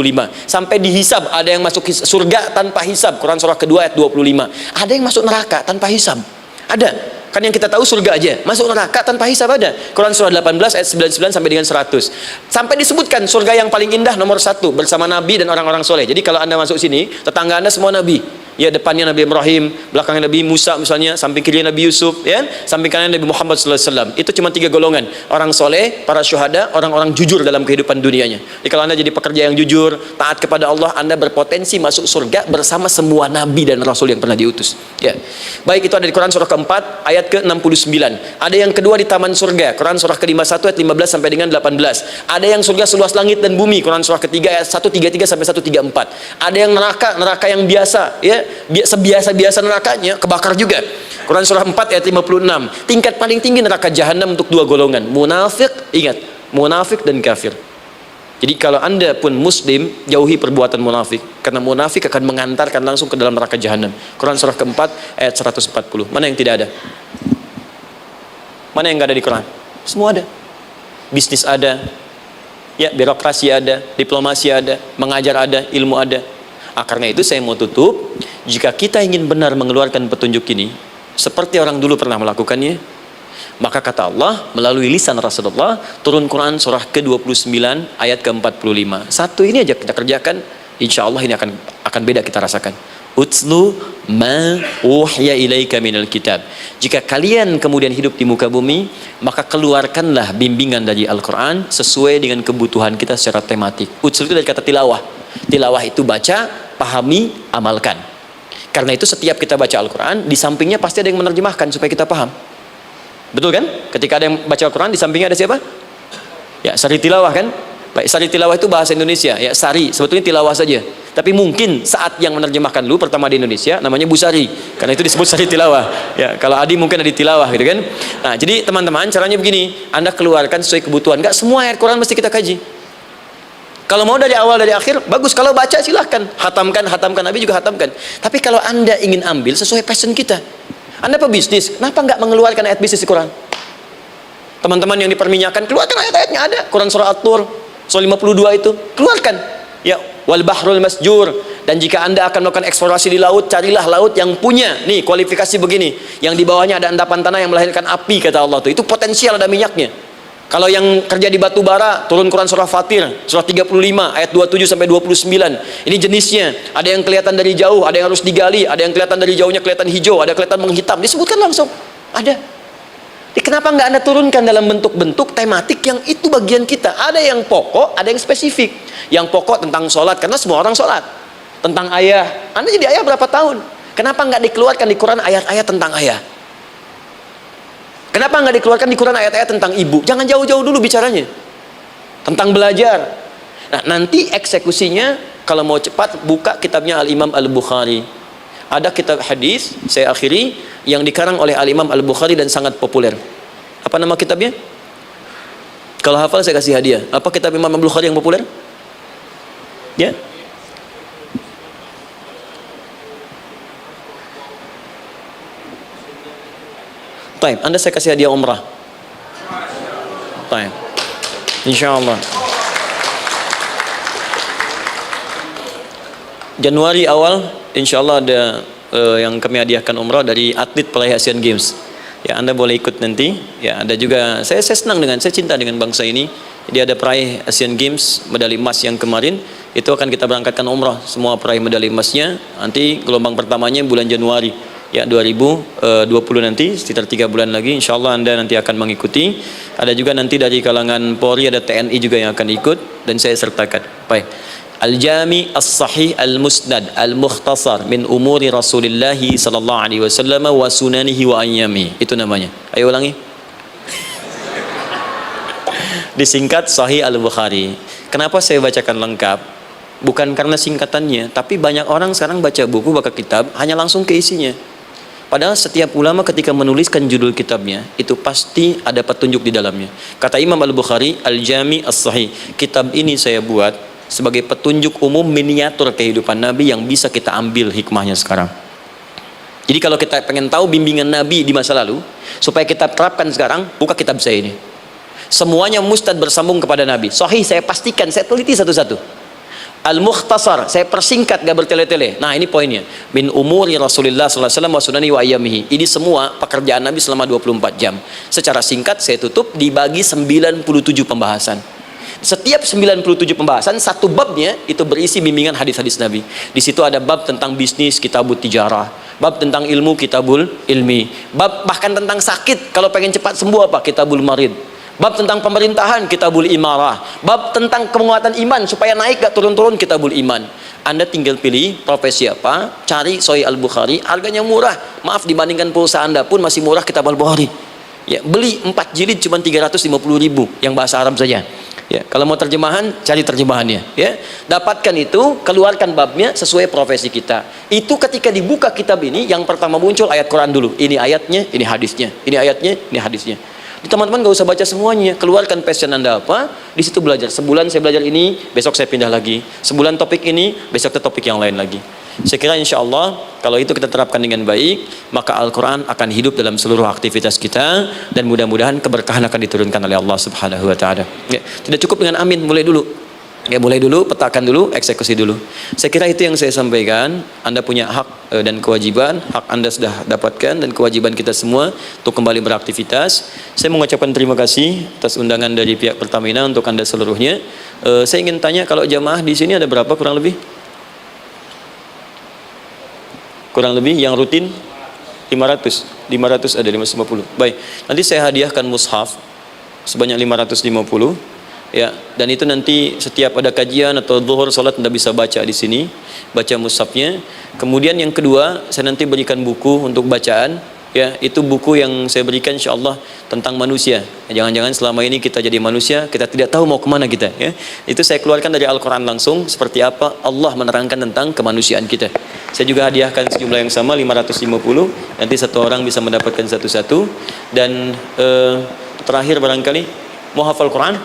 Sampai dihisab, ada yang masuk surga tanpa hisab, Quran surah ke-2 ayat 25. Ada yang masuk neraka tanpa hisab. Ada. Kan yang kita tahu surga aja, masuk neraka tanpa hisab ada. Quran surah 18 ayat 99 sampai dengan 100. Sampai disebutkan surga yang paling indah nomor 1 bersama Nabi dan orang-orang soleh. Jadi kalau Anda masuk sini, tetangga Anda semua Nabi. Ya, depannya Nabi Ibrahim, belakangnya Nabi Musa misalnya, samping kirinya Nabi Yusuf, ya, samping kanan Nabi Muhammad SAW. Itu cuma 3 golongan, orang soleh, para syuhada, orang-orang jujur dalam kehidupan dunianya. Jadi kalau Anda jadi pekerja yang jujur, taat kepada Allah, Anda berpotensi masuk surga bersama semua Nabi dan Rasul yang pernah diutus. Ya, baik, itu ada di Quran surah ke-4 ayat ke-69. Ada yang kedua di taman surga, Quran surah ke-51 ayat 15 sampai dengan 18. Ada yang surga seluas langit dan bumi, Quran surah ke-3 ayat 133 sampai 134. Ada yang neraka yang biasa, ya, sebiasa-biasa nerakanya kebakar juga. Quran surah 4 ayat 56. Tingkat paling tinggi neraka jahanam untuk 2 golongan, munafik, ingat, munafik dan kafir. Jadi kalau Anda pun muslim, jauhi perbuatan munafik, karena munafik akan mengantarkan langsung ke dalam neraka jahanam. Quran surah ke-4 ayat 140. Mana yang tidak ada? Mana yang nggak ada di Quran? Semua ada. Bisnis ada, ya, birokrasi ada, diplomasi ada, mengajar ada, ilmu ada. Karena itu saya mau tutup, jika kita ingin benar mengeluarkan petunjuk ini seperti orang dulu pernah melakukannya, maka kata Allah melalui lisan Rasulullah, turun Quran surah ke-29 ayat ke-45. Satu ini aja kita kerjakan, insya Allah ini akan beda kita rasakan. Utslu ma uhiya ilaika minal kitab. Jika kalian kemudian hidup di muka bumi, maka keluarkanlah bimbingan dari Al-Quran sesuai dengan kebutuhan kita secara tematik. Utslu itu dari kata tilawah. Tilawah itu baca, pahami, amalkan. Karena itu setiap kita baca Al-Quran, di sampingnya pasti ada yang menerjemahkan supaya kita paham. Betul kan? Ketika ada yang baca Al-Quran, di sampingnya ada siapa? Ya, sari tilawah kan? Baik, sari tilawah itu bahasa Indonesia, ya sari, sebetulnya tilawah saja. Tapi mungkin saat yang menerjemahkan dulu pertama di Indonesia namanya Bu Sari, karena itu disebut sari tilawah. Ya, kalau Adi mungkin ada tilawah gitu kan. Nah, jadi teman-teman caranya begini, Anda keluarkan sesuai kebutuhan. Enggak semua ayat Quran mesti kita kaji. Kalau mau dari awal dari akhir bagus, kalau baca silahkan, hatamkan, Nabi juga hatamkan. Tapi kalau Anda ingin ambil sesuai passion kita, Anda pebisnis, kenapa enggak mengeluarkan ayat bisnis di Quran? Teman-teman yang diperminyakan, keluarkan ayat-ayatnya ada. Quran surah At-Tur, surah 52 itu, keluarkan. Ya, wal bahrul masjur. Dan jika Anda akan melakukan eksplorasi di laut, carilah laut yang punya nih kualifikasi begini, yang di bawahnya ada endapan tanah yang melahirkan api, kata Allah tuh. Itu potensial ada minyaknya. Kalau yang kerja di batu bara, turun Quran surah Fatir, surah 35 ayat 27 sampai 29. Ini jenisnya, ada yang kelihatan dari jauh, ada yang harus digali, ada yang kelihatan dari jauhnya kelihatan hijau, ada kelihatan menghitam. Disebutkan langsung. Ada. Jadi kenapa nggak Anda turunkan dalam bentuk-bentuk tematik yang itu bagian kita? Ada yang pokok, ada yang spesifik. Yang pokok tentang sholat, karena semua orang sholat. Tentang ayah, Anda jadi ayah berapa tahun? Kenapa nggak dikeluarkan di Quran ayat-ayat tentang ayah? Kenapa nggak dikeluarkan di Quran ayat-ayat tentang ibu? Jangan jauh-jauh dulu bicaranya. Tentang belajar. Nah, nanti eksekusinya, kalau mau cepat, buka kitabnya Al-Imam Al-Bukhari. Ada kitab hadis, saya akhiri, yang dikarang oleh Al-Imam Al-Bukhari dan sangat populer. Apa nama kitabnya? Kalau hafal saya kasih hadiah. Apa kitab Imam Al-Bukhari yang populer? Ya. Baik, Anda saya kasih hadiah umrah. Baik. Insyaallah. Januari awal insyaallah ada yang kami hadiahkan umrah dari atlet peraih Asian Games. Ya, Anda boleh ikut nanti. Ya, ada juga saya senang saya cinta dengan bangsa ini. Jadi ada peraih Asian Games medali emas yang kemarin, itu akan kita berangkatkan umrah semua peraih medali emasnya. Nanti gelombang pertamanya bulan Januari. Ya, 2020 nanti sekitar 3 bulan lagi insyaallah Anda nanti akan mengikuti. Ada juga nanti dari kalangan Polri, ada TNI juga yang akan ikut dan saya sertakan. Baik. Al-Jami As-Sahih Al-Musnad Al-Mukhtasar min umuri Rasulillah sallallahu alaihi wasallam wa sunanihi wa ayyami. Itu namanya. Ayo ulangi. Disingkat Sahih Al-Bukhari. Kenapa saya bacakan lengkap? Bukan karena singkatannya, tapi banyak orang sekarang baca buku, baca kitab hanya langsung ke isinya. Padahal setiap ulama ketika menuliskan judul kitabnya, itu pasti ada petunjuk di dalamnya. Kata Imam Al-Bukhari, Al-Jami As-Sahih, kitab ini saya buat sebagai petunjuk umum miniatur kehidupan Nabi yang bisa kita ambil hikmahnya sekarang. Jadi kalau kita pengen tahu bimbingan Nabi di masa lalu, supaya kita terapkan sekarang, buka kitab saya ini. Semuanya mustad bersambung kepada Nabi. Sahih saya pastikan, saya teliti satu-satu. Al-Mukhtasar, saya persingkat, gak bertele-tele. Nah, ini poinnya. Min umuri Rasulullah sallallahu alaihi wasallam wa sunani wa ayyamihi. Ini semua pekerjaan Nabi selama 24 jam. Secara singkat saya tutup dibagi 97 pembahasan. Setiap 97 pembahasan, satu babnya itu berisi bimbingan hadis-hadis Nabi. Di situ ada bab tentang bisnis, kitabut tijarah. Bab tentang ilmu, kitabul ilmi. Bab bahkan tentang sakit, kalau pengen cepat sembuh apa? Kitabul marid. Bab tentang pemerintahan, kitabul imarah. Bab tentang penguatan iman supaya naik gak turun-turun, kitabul iman. Anda tinggal pilih profesi apa, cari Sahih Al-Bukhari, harganya murah. Maaf, dibandingkan pulsa Anda pun masih murah kitab Al-Bukhari. Ya, beli 4 jilid cuma 350.000 yang bahasa Arab saja. Ya, kalau mau terjemahan, cari terjemahannya. Ya, dapatkan itu, keluarkan babnya sesuai profesi kita. Itu ketika dibuka kitab ini, yang pertama muncul ayat Quran dulu. Ini ayatnya, ini hadisnya. Ini ayatnya, ini hadisnya. Teman-teman gak usah baca semuanya, keluarkan passion Anda apa, di situ belajar. Sebulan saya belajar ini, besok saya pindah lagi. Sebulan topik ini, besok ke topik yang lain lagi. Saya kira insya Allah kalau itu kita terapkan dengan baik, maka Al-Quran akan hidup dalam seluruh aktivitas kita dan mudah-mudahan keberkahan akan diturunkan oleh Allah Subhanahu Wa Taala. Ya, tidak cukup dengan amin, mulai dulu. Ya, mulai dulu, petakan dulu, eksekusi dulu. Saya kira itu yang saya sampaikan. Anda punya hak dan kewajiban. Hak Anda sudah dapatkan dan kewajiban kita semua untuk kembali beraktivitas. Saya mengucapkan terima kasih atas undangan dari pihak Pertamina untuk Anda seluruhnya. Saya ingin tanya, kalau jamaah di sini ada berapa kurang lebih? Kurang lebih yang rutin 500 ada 550. Baik, nanti saya hadiahkan mushaf sebanyak 550. Ya, dan itu nanti setiap ada kajian atau zuhur salat Anda bisa baca di sini, baca mushafnya. Kemudian yang kedua, saya nanti berikan buku untuk bacaan Ya, itu buku yang saya berikan insyaallah tentang manusia. Jangan-jangan selama ini kita jadi manusia, kita tidak tahu mau kemana kita, ya. Itu saya keluarkan dari Al-Quran langsung, seperti apa Allah menerangkan tentang kemanusiaan kita. Saya juga hadiahkan sejumlah yang sama, 550. Nanti satu orang bisa mendapatkan satu-satu. Dan terakhir barangkali, mau hafal Quran?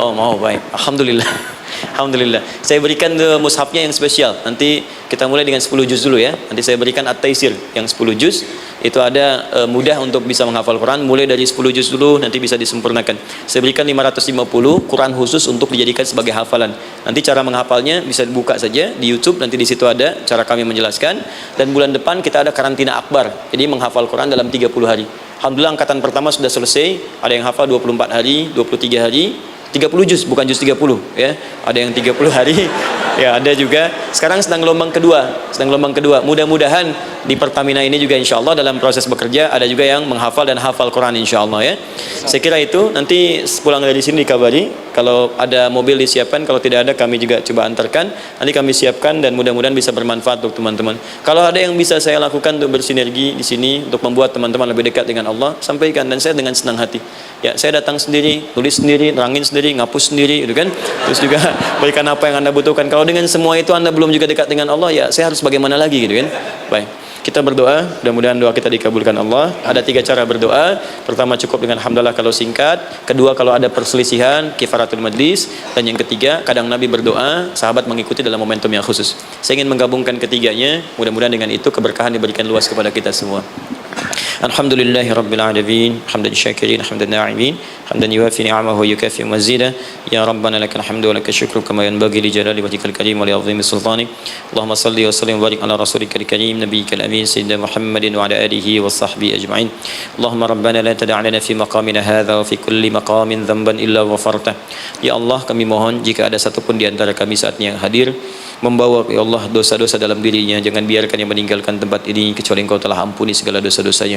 Oh, mau, baik. Alhamdulillah. Alhamdulillah. Saya berikan mushafnya yang spesial. Nanti kita mulai dengan 10 juz dulu, ya. Nanti saya berikan At-Taisir yang 10 juz. Itu ada mudah untuk bisa menghafal Quran. Mulai dari 10 juz dulu, nanti bisa disempurnakan. Saya berikan 550 Quran khusus untuk dijadikan sebagai hafalan. Nanti cara menghafalnya bisa dibuka saja di YouTube. Nanti di situ ada cara kami menjelaskan. Dan bulan depan kita ada karantina akbar. Jadi menghafal Quran dalam 30 hari. Alhamdulillah angkatan pertama sudah selesai. Ada yang hafal 24 hari, 23 hari. 30 juz, bukan juz 30, ya. Ada yang 30 hari, ya, ada juga. Sekarang sedang gelombang kedua. Mudah-mudahan di Pertamina ini juga insyaallah dalam proses bekerja ada juga yang menghafal dan hafal Quran insyaallah, ya. Saya kira itu. Nanti pulang dari sini dikabari. Kalau ada mobil disiapkan, kalau tidak ada kami juga coba antarkan. Nanti kami siapkan dan mudah-mudahan bisa bermanfaat untuk teman-teman. Kalau ada yang bisa saya lakukan untuk bersinergi di sini untuk membuat teman-teman lebih dekat dengan Allah, sampaikan, dan saya dengan senang hati. Ya, saya datang sendiri, tulis sendiri, terangin sendiri, ngapus sendiri, gitu kan. Terus juga berikan apa yang Anda butuhkan. Kalau dengan semua itu Anda belum juga dekat dengan Allah, ya saya harus bagaimana lagi, gitu kan. Baik, kita berdoa, mudah-mudahan doa kita dikabulkan Allah. Ada 3 cara berdoa. Pertama, cukup dengan hamdalah kalau singkat. Kedua, kalau ada perselisihan, kifaratul majlis. Dan yang ketiga, kadang Nabi berdoa, sahabat mengikuti dalam momentum yang khusus. Saya ingin menggabungkan ketiganya. Mudah-mudahan dengan itu keberkahan diberikan luas kepada kita semua. Alhamdulillahi Rabbil Alamin, hamdan syakirin, hamdan na'imin, hamdan yuwafi ni'amahu wa yukafi mazidah. Ya Rabbana lakal hamdu wa lakal syukru kama yanbaghi li jalali wajhikal karim wa li 'azimi sultanik. Allahumma salli wa sallim wa barik ala rasulika karim nabiyyikal amin sayyidina Muhammadin wa ala alihi wa sahbihi ajma'in. Allahumma rabbana la tada' lana fi maqamina hadha wa fi kulli maqamin dhanban illa ghafartah. Ya Allah, kami mohon jika ada satupun di antara kami saat ini yang hadir membawa, ya Allah, dosa-dosa dalam dirinya, jangan biarkan yang meninggalkan tempat ini kecuali Engkau telah ampuni segala dosa-dosanya.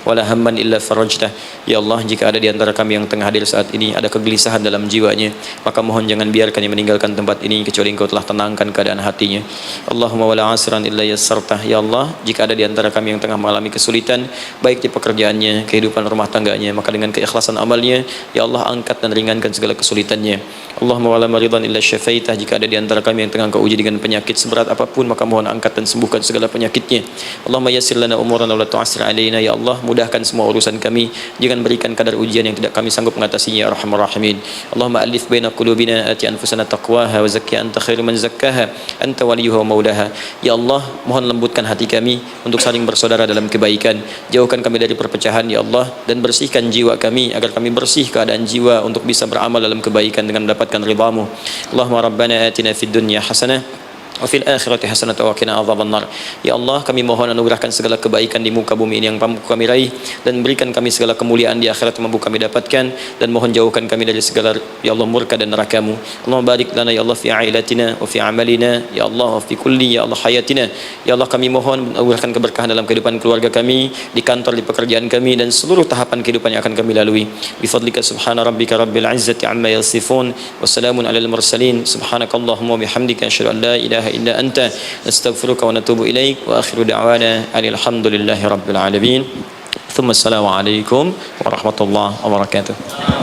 Wala hamman illa farajtah. Ya Allah, jika ada di antara kami yang tengah hadir saat ini ada kegelisahan dalam jiwanya, maka mohon jangan biarkan yang meninggalkan tempat ini kecuali Engkau telah tenangkan keadaan hatinya. Allahumma wala asran illa yassartah. Ya Allah, jika ada di antara kami yang tengah mengalami kesulitan baik di pekerjaannya, kehidupan rumah tangganya, maka dengan keikhlasan amalnya, ya Allah, angkat dan ringankan segala kesulitannya. Allahumma wala maridan illa syafaitah. Jika ada di antara kami yang tengah Engkau uji dengan penyakit seberat apapun, maka mohon angkat dan sembuhkan segala penyakitnya. Allahumma yassir lana umurana wa la tu'assir alaina. Ya Allah, mudahkan semua urusan kami, jangan berikan kadar ujian yang tidak kami sanggup mengatasinya, ya arhamar rahimin. Allahumma alif baina qulubina, ati anfusana taqwaha wa zakkiha anta khairu man zakkaha anta waliyuha wa maulaha. Ya Allah, mohon lembutkan hati kami untuk saling bersaudara dalam kebaikan, jauhkan kami dari perpecahan, ya Allah, dan bersihkan jiwa kami agar kami bersih keadaan jiwa untuk bisa beramal dalam kebaikan dengan mendapatkan ridha-Mu. Allahumma rabbana atina fid dunya hasanah wa fil akhirati hasanatan wa qina adzabannar. Ya Allah, kami mohon anugerahkan segala kebaikan di muka bumi ini yang mampu kami raih, dan berikan kami segala kemuliaan di akhirat yang mampu kami dapatkan, dan mohon jauhkan kami dari segala, ya Allah, murka dan neraka-Mu. Allahumma barik lana ya Allah fi ailatina wa fi amalina, ya Allah, wa fi kulli, ya Allah, hayatina. Ya Allah, kami mohon anugerahkan keberkahan dalam kehidupan keluarga kami, di kantor, di pekerjaan kami, dan seluruh tahapan kehidupan yang akan kami lalui. Bi fadlika subhana rabbika rabbil izzati amma yasifun, wassalamun alal mursalin, subhanakallahumma wa bihamdika asyhadu an la ilaha illa anta nastaghfiruka wa natubu ilaik, wa akhiru da'wana alhamdulillahi rabbil alamin. Thumma assalamu alaikum warahmatullahi wabarakatuh.